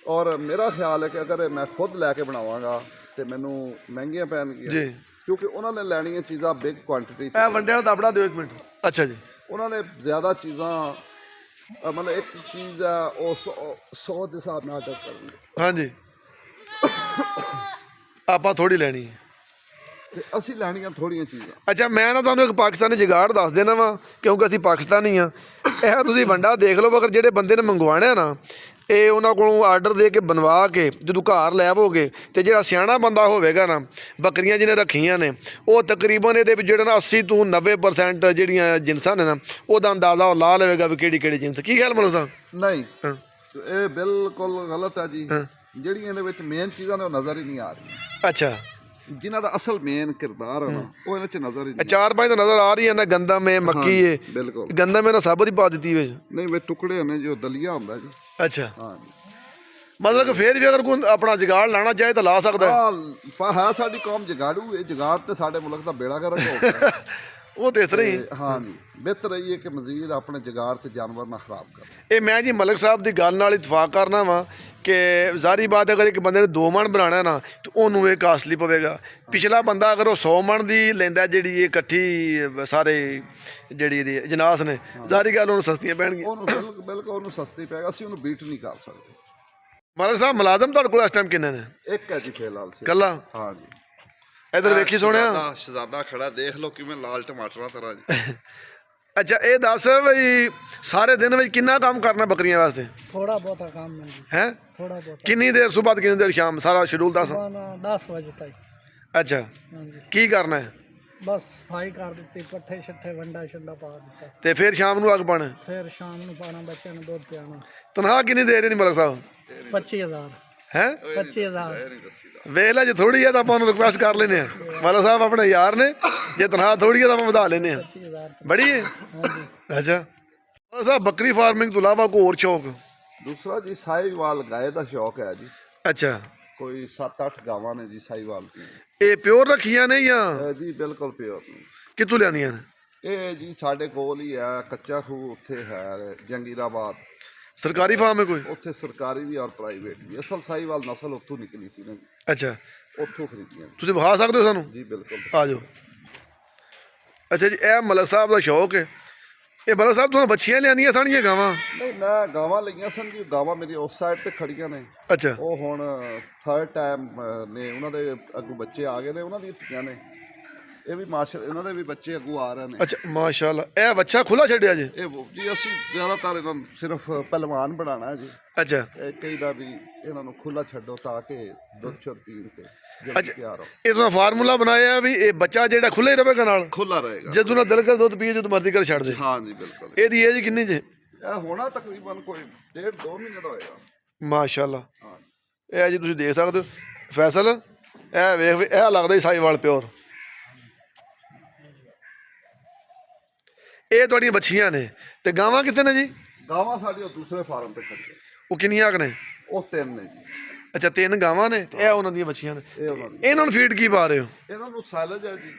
ਔਰ ਮੇਰਾ ਖਿਆਲ ਹੈ ਕਿ ਅਗਰ ਮੈਂ ਖੁਦ ਲੈ ਕੇ ਬਣਾਵਾਂਗਾ ਤੇ ਮੈਨੂੰ ਮਹਿੰਗੀਆਂ ਪੈਣਗੀਆਂ ਜੀ, ਕਿਉਂਕਿ ਉਹਨਾਂ ਨੇ ਲੈਣੀਆਂ ਚੀਜ਼ਾਂ ਬਿਗ ਕੁਆਂਟੀਟੀ। ਇਹ ਵੰਡਿਆ ਦਾ ਆਪਣਾ ਦਿਓ ਇੱਕ ਮਿੰਟ। ਅੱਛਾ ਜੀ। ਉਹਨਾਂ ਨੇ ਜ਼ਿਆਦਾ ਚੀਜ਼ਾਂ ਮਤਲਬ ਇੱਕ ਚੀਜ਼ ਹੈ ਉਹ 100 ਦੇ ਹਿਸਾਬ ਨਾਲ ਆਰਡਰ ਕਰਨਗੇ। ਹਾਂਜੀ, ਆਪਾਂ ਥੋੜੀ ਲੈਣੀ ਹੈ ਤੇ ਅਸੀਂ ਲੈਣੀਆਂ ਥੋੜੀਆਂ ਚੀਜ਼ਾਂ। ਅੱਛਾ, ਮੈਂ ਨਾ ਤੁਹਾਨੂੰ ਇੱਕ ਪਾਕਿਸਤਾਨੀ ਜੁਗਾੜ ਦੱਸ ਦੇਣਾ ਵਾ, ਕਿਉਂਕਿ ਅਸੀਂ ਪਾਕਿਸਤਾਨੀ ਆ। ਇਹ ਤੁਸੀਂ ਵੰਡਾ ਦੇਖ ਲਓ, ਅਗਰ ਜਿਹੜੇ ਬੰਦੇ ਨੇ ਮੰਗਵਾਉਣਾ ਨਾ, ਇਹ ਉਹਨਾਂ ਕੋਲੋਂ ਆਰਡਰ ਦੇ ਕੇ ਬਣਵਾ ਕੇ ਜਦੋਂ ਘਰ ਲੈ ਆਵੋਗੇ ਤੇ ਜਿਹੜਾ ਸਿਆਣਾ ਬੰਦਾ ਹੋਵੇਗਾ ਨਾ, ਬੱਕਰੀਆਂ ਜਿਹਨੇ ਰੱਖੀਆਂ ਨੇ, ਉਹ ਤਕਰੀਬਨ ਇਹਦੇ ਵਿੱਚ ਜਿਹੜਾ ਨਾ 80 ਤੋਂ 90% ਜਿਹੜੀਆਂ ਜਿਨਸਾਂ ਨੇ ਨਾ, ਉਹਦਾ ਅੰਦਾਜ਼ਾ ਉਹ ਲਾ ਲਵੇਗਾ ਵੀ ਕਿਹੜੀ ਕਿਹੜੀ ਜਿਨਸ। ਕੀ ਖਿਆਲ ਮਨੋ ਸਾਹਿਬ? ਨਹੀਂ, ਇਹ ਬਿਲਕੁਲ ਗਲਤ ਹੈ ਜੀ। ਜਿਹੜੀਆਂ ਇਹਦੇ ਵਿੱਚ ਮੇਨ ਚੀਜ਼ਾਂ ਨੇ ਉਹ ਨਜ਼ਰ ਹੀ ਨਹੀਂ ਆ ਰਹੀਆਂ। ਅੱਛਾ, ਜਿਨ੍ਹਾਂ ਦਾ ਅਸਲ ਮੇਨ ਕਿਰਦਾਰ ਹੈ ਨਾ, ਉਹ ਇਹਨਾਂ 'ਚ ਨਜ਼ਰ ਹੀ ਨਹੀਂ। ਚਾਰ ਪੰਜ ਤਾਂ ਨਜ਼ਰ ਆ ਰਹੀ ਹੈ ਨਾ, ਗੰਦਮ ਹੈ, ਮੱਕੀ ਹੈ। ਬਿਲਕੁਲ ਗੰਦਮ ਇਹਨਾਂ ਸਾਬਤ ਹੀ ਪਾ ਦਿੱਤੀ ਵਿੱਚ। ਨਹੀਂ, ਵੇ ਟੁਕੜੇ ਨੇ ਜੋ ਦਲੀਆ ਹੁੰਦਾ ਜੀ। ਅੱਛਾ, ਹਾਂ, ਮਤਲਬ ਕਿ ਫਿਰ ਵੀ ਅਗਰ ਕੋਈ ਆਪਣਾ ਜੁਗਾੜ ਲਾਣਾ ਚਾਹੇ ਤਾਂ ਲਾ ਸਕਦਾ ਹੈ। ਹਾਂ, ਸਾਡੀ ਕੌਮ ਜਗਾੜੂ, ਇਹ ਜਗਾੜ ਤੇ ਸਾਡੇ ਮੁਲਕ ਦਾ ਬੇੜਾ ਗਰਕ ਹੋ ਗਿਆ। ਉਹ ਤੇ ਇਸ ਤਰ੍ਹਾਂ ਹੀ। ਹਾਂ ਜੀ, ਬਿਹਤਰ ਇਹ ਹੈ ਕਿ ਮਜ਼ੀਦ ਆਪਣੇ ਜਗਾੜ ਤੇ ਜਾਨਵਰ ਨਾ ਖਰਾਬ ਕਰਨ। ਇਹ ਮੈਂ ਜੀ ਮਲਕ ਸਾਹਿਬ ਦੀ ਗੱਲ ਨਾਲ ਇਤਫਾਕ ਕਰਨਾ ਵਾ ਕਿ ਜ਼ਾਰੀ ਬਾਤ, ਅਗਰ ਇੱਕ ਬੰਦੇ ਨੇ 2 ਮਣ ਬਣਾਉਣਾ ਨਾ ਤਾਂ ਉਹਨੂੰ ਇਹ ਕਾਸਟਲੀ ਪਵੇਗਾ। ਪਿਛਲਾ ਬੰਦਾ ਅਗਰ ਉਹ 100 ਮਣ ਦੀ ਲੈਂਦਾ, ਜਿਹੜੀ ਇਹ ਇਕੱਠੀ ਸਾਰੇ ਜਿਹੜੀ ਇਹਦੀ ਜਨਾਸ ਨੇ, ਜ਼ਾਰੀ ਗੱਲ ਉਹਨੂੰ ਸਸਤੀਆਂ ਪੈਣਗੀਆਂ। ਉਹਨੂੰ ਬਿਲਕੁਲ ਉਹਨੂੰ ਸਸਤੀ ਪਏਗਾ, ਅਸੀਂ ਉਹਨੂੰ ਬੀਟ ਨਹੀਂ ਕਰ ਸਕਦੇ। ਮਲਕ ਸਾਹਿਬ, ਮੁਲਾਜ਼ਮ ਤੁਹਾਡੇ ਕੋਲ ਇਸ ਟਾਈਮ ਕਿੰਨੇ ਨੇ? ਇੱਕ ਹੈ ਜੀ ਫਿਲਹਾਲ ਕੱਲਾ? ਹਾਂ ਜੀ। ਇੱਧਰ ਵੇਖੀ ਸੋਹਣਿਆ, ਸ਼ਹਜ਼ਾਦਾ ਖੜਾ, ਦੇਖ ਲਓ ਕਿਵੇਂ ਲਾਲ ਟਮਾਟਰਾਂ ਤਰ੍ਹਾਂ ਜੀ। ਅੱਛਾ, ਇਹ ਦੱਸ ਬਈ ਸਾਰੇ ਦਿਨ ਵਿੱਚ ਕਿੰਨਾ ਕੰਮ ਕਰਨਾ ਬੱਕਰੀਆਂ ਵਾਸਤੇ? थोड़ा बहुत काम है जी, ਹੈ थोड़ा बहुत। ਕਿੰਨੀ ਦੇਰ ਸੁਬਾਹ ਕਿੰਨੀ ਦੇਰ ਸ਼ਾਮ, ਸਾਰਾ ਸ਼ਡਿਊਲ ਦੱਸ। 10 बजे तक। ਅੱਛਾ, हाँ जी, ਕੀ ਕਰਨਾ ਹੈ बस सफाई कर दी, पट्ठे शट्ठे वंडा शंडा पा दिता, ਤੇ ਫਿਰ ਸ਼ਾਮ ਨੂੰ ਅੱਗ ਪਾਣਾ? फिर शाम ਨੂੰ पाना बच्चों ने दूध पियाना। ਤਨਖਾਹ ਕਿੰਨੀ ਦੇ ਰਹੇ ਨੇ ਮਲਕ ਸਾਹਿਬ? 25,000। ਹੈ 25,000। ਵੇਖ ਲੈ, ਜੇ ਥੋੜੀ ਹੈ ਤਾਂ ਆਪਾਂ ਉਹਨੂੰ ਰਿਕੁਐਸਟ ਕਰ ਲੈਨੇ ਆ। ਮਲਕ ਸਾਹਿਬ ਆਪਣੇ ਯਾਰ ਨੇ, ਜੇ ਤਨਖਾਹ ਥੋੜੀ ਹੈ ਤਾਂ ਆਪਾਂ ਵਧਾ ਲੈਨੇ ਆ। 25,000। ਬੜੀ ਹੈ? हाँ जी। ਅੱਛਾ ਮਲਕ ਸਾਹਿਬ, ਬੱਕਰੀ ਫਾਰਮਿੰਗ ਤੋਂ ਇਲਾਵਾ ਕੋਈ ਹੋਰ ਸ਼ੌਕ? ਦੂਸਰਾ ਜੀ ਸਾਹੀਵਾਲ ਗਾਏ ਦਾ ਸ਼ੌਕ ਹੈ ਜੀ। ਅੱਛਾ, ਕੋਈ 7-8 ਗਾਵਾਂ ਨੇ ਜੀ ਸਾਹੀਵਾਲ ਦੀ। ਇਹ ਪਿਓਰ ਰੱਖੀਆਂ ਨੇ ਜਾਂ ਜੀ ਬਿਲਕੁਲ ਪਿਓਰ ਨੇ। ਕਿੱਥੋਂ ਲਿਆਂਦੀਆਂ ਨੇ? ਇਹ ਜੀ ਸਾਡੇ ਕੋਲ ਹੀ ਹੈ, ਕੱਚਾ ਖੂਹ ਉੱਥੇ ਹੈ ਜੰਗੀਰਾਬਾਦ। ਸਰਕਾਰੀ ਫਾਰਮ ਹੈ ਕੋਈ? ਉੱਥੇ ਸਰਕਾਰੀ ਵੀ ਔਰ ਪ੍ਰਾਈਵੇਟ ਵੀ। ਅਸਲ ਸਾਹੀਵਾਲ ਨਸਲ ਉੱਥੋਂ ਨਿਕਲੀ ਸੀ ਨਾ, ਅੱਛਾ, ਉੱਥੋਂ ਖਰੀਦੀਆਂ। ਤੁਸੀਂ ਵਿਖਾ ਸਕਦੇ ਹੋ ਸਾਨੂੰ? ਜੀ ਬਿਲਕੁਲ। ਆ ਜਾਓ। ਅੱਛਾ ਜੀ, ਇਹ ਮਲਕ ਸਾਹਿਬ ਦਾ ਸ਼ੌਕ ਹੈ। ਇਹ ਮਲਕ ਸਾਹਿਬ ਤੁਹਾਨੂੰ ਬੱਚੀਆਂ ਲਿਆਂਦੀਆਂ ਸਾਣੀਆਂ ਗਾਵਾਂ? ਨਹੀਂ, ਮੈਂ ਗਾਵਾਂ ਲਈਆਂ ਸਨ ਜੀ। ਗਾਵਾਂ ਮੇਰੀ ਉਸ ਸਾਈਡ ਤੇ ਖੜੀਆਂ ਨੇ। ਅੱਛਾ, ਉਹ ਹੁਣ 3rd ਟਾਈਮ ਨੇ, ਉਹਨਾਂ ਦੇ ਅੱਗੋਂ ਬੱਚੇ ਆ ਗਏ ਨੇ, ਉਹਨਾਂ ਦੀਆਂ ਧੀਆਂ ਨੇ। ਇਹ ਵੀ ਇਹਨਾਂ ਦੇ ਵੀ ਬੱਚੇ ਅੱਗੋਂ ਆ ਰਹੇ ਨੇ। ਅੱਛਾ, ਮਾਸ਼ਾਅੱਲਾ। ਇਹ ਬੱਚਾ ਖੁੱਲਾ ਛੱਡਿਆ ਜੀ? ਇਹ ਜੀ ਅਸੀਂ ਜ਼ਿਆਦਾਤਰ ਇਹਨਾਂ ਨੂੰ ਸਿਰਫ ਪਹਿਲਵਾਨ ਬਣਾਉਣਾ ਹੈ ਜੀ। ਅੱਛਾ, ਇਹ ਕਹੀਦਾ ਵੀ ਇਹਨਾਂ ਨੂੰ ਖੁੱਲਾ ਛੱਡੋ ਤਾਂ ਕਿ ਦੁੱਧ ਸ਼ੁੱਧ ਪੀਣ ਤੇ ਜਲਦੀ ਤਿਆਰ ਹੋ। ਇਹ ਤਾਂ ਫਾਰਮੂਲਾ ਬਣਾਇਆ ਵੀ ਇਹ ਬੱਚਾ ਜਿਹੜਾ ਖੁੱਲਾ ਹੀ ਰਹੇਗਾ ਨਾਲ? ਖੁੱਲਾ ਰਹੇਗਾ, ਜਦੋਂ ਨਾ ਦਿਲ ਕਰ ਦੁੱਧ ਪੀਏ, ਜਦੋਂ ਮਰਜ਼ੀ ਕਰ ਛੱਡ ਦੇ। ਹਾਂ ਜੀ ਬਿਲਕੁਲ। ਇਹਦੀ ਏਜ ਕਿੰਨੀ ਜੇ? ਇਹ ਹੋਣਾ ਤਕਰੀਬਨ ਕੋਈ 1.5-2 ਮਹੀਨੇ ਦਾ ਹੋਏਗਾ। ਮਾਸ਼ਾਅੱਲਾ। ਹਾਂ, ਇਹ ਜੀ ਤੁਸੀਂ ਦੇਖ ਸਕਦੇ ਹੋ ਫੈਸਲ, ਇਹ ਵੇਖ, ਇਹ ਲੱਗਦਾ ਹੀ ਸਾਹੀਵਾਲ ਪਿਓਰ। ਇਹ ਤੁਹਾਡੀਆਂ ਬੱਚੀਆਂ ਨੇ ਤੇ ਗਾਵਾਂ ਕਿੱਥੇ ਨੇ ਜੀ? ਗਾਵਾਂ ਸਾਡੀ ਉਹ ਦੂਸਰੇ ਫਾਰਮ ਤੇ ਖੜੀਆਂ। ਉਹ ਕਿੰਨੀਆਂ ਕੁ ਨੇ? ਉਹ 3 ਨੇ ਜੀ। ਅੱਛਾ, 3 ਗਾਵਾਂ ਨੇ ਤੇ ਇਹ ਉਹਨਾਂ ਦੀਆਂ ਬੱਚੀਆਂ ਨੇ। ਇਹ ਉਹਨਾਂ ਦੀ। ਇਹਨਾਂ ਨੂੰ ਫੀਡ ਕੀ ਪਾ ਰਹੇ ਹੋ? ਇਹਨਾਂ ਨੂੰ ਸਾਲਜ ਹੈ ਜੀ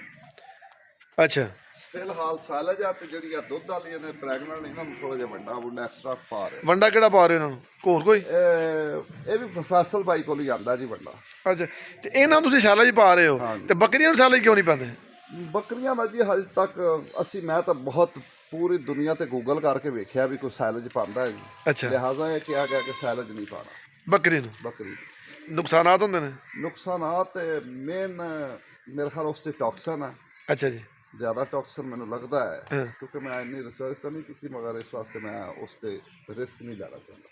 ਅੱਛਾ, ਫਿਲਹਾਲ। ਸਾਲਜ ਆ ਤੇ ਜਿਹੜੀ ਆ ਦੁੱਧ ਵਾਲੀਆਂ ਨੇ ਪ੍ਰੈਗਨੈਂਟ, ਇਹਨਾਂ ਨੂੰ ਥੋੜਾ ਜਿਹਾ ਵੰਡਾ ਐਕਸਟਰਾ ਪਾ ਰਹੇ। ਵੰਡਾ ਕਿਹੜਾ ਪਾ ਰਹੇ ਹੋ ਇਹਨਾਂ ਨੂੰ? ਹੋਰ ਕੋਈ? ਇਹ ਵੀ ਫੈਸਲ ਬਾਈ ਕੋਲ ਹੀ ਆਂਦਾ ਜੀ ਵੰਡਾ। ਅੱਛਾ, ਤੇ ਇਹਨਾਂ ਨੂੰ ਤੁਸੀਂ ਸਾਲਾ ਜੀ ਪਾ ਰਹੇ ਹੋ ਤੇ ਬੱਕਰੀਆਂ ਨੂੰ ਸਾਲਾ ਜੀ ਕਿਉਂ ਨਹੀਂ ਪਾਉਂਦੇ? ਬੱਕਰੀਆਂ ਦਾ ਜੀ ਹਜੇ ਤੱਕ ਮੈਂ ਤਾਂ ਬਹੁਤ ਪੂਰੀ ਦੁਨੀਆ ਤੇ ਗੂਗਲ ਕਰਕੇ ਵੇਖਿਆ ਵੀ ਕੋਈ ਸਾਈਲਜ ਪਾਉਂਦਾ ਹੈ ਜੀ, ਅੱਛਾ ਲਿਹਾਜ਼ਾ ਇਹ ਕਿਹਾ ਗਿਆ ਕਿ ਸਾਈਲਜ ਨਹੀਂ ਪਾਉਣਾ ਬੱਕਰੀ ਨੂੰ। ਬੱਕਰੀ ਦੀ। ਨੁਕਸਾਨਾਤ ਹੁੰਦੇ ਨੇ? ਨੁਕਸਾਨਾਤ ਮੇਨ ਮੇਰੇ ਖਿਆਲ ਉਸ 'ਤੇ ਟੌਕਸਨ ਹੈ, ਅੱਛਾ ਜੀ। ਜ਼ਿਆਦਾ ਟੌਕਸਨ ਮੈਨੂੰ ਲੱਗਦਾ ਹੈ, ਹਾਂ। ਕਿਉਂਕਿ ਮੈਂ ਇੰਨੀ ਰਿਸਰਚ ਤਾਂ ਨਹੀਂ ਕੀਤੀ, ਮਗਰ ਇਸ ਵਾਸਤੇ ਮੈਂ ਉਸ 'ਤੇ ਰਿਸਕ ਨਹੀਂ ਲੈਣਾ ਚਾਹੁੰਦਾ।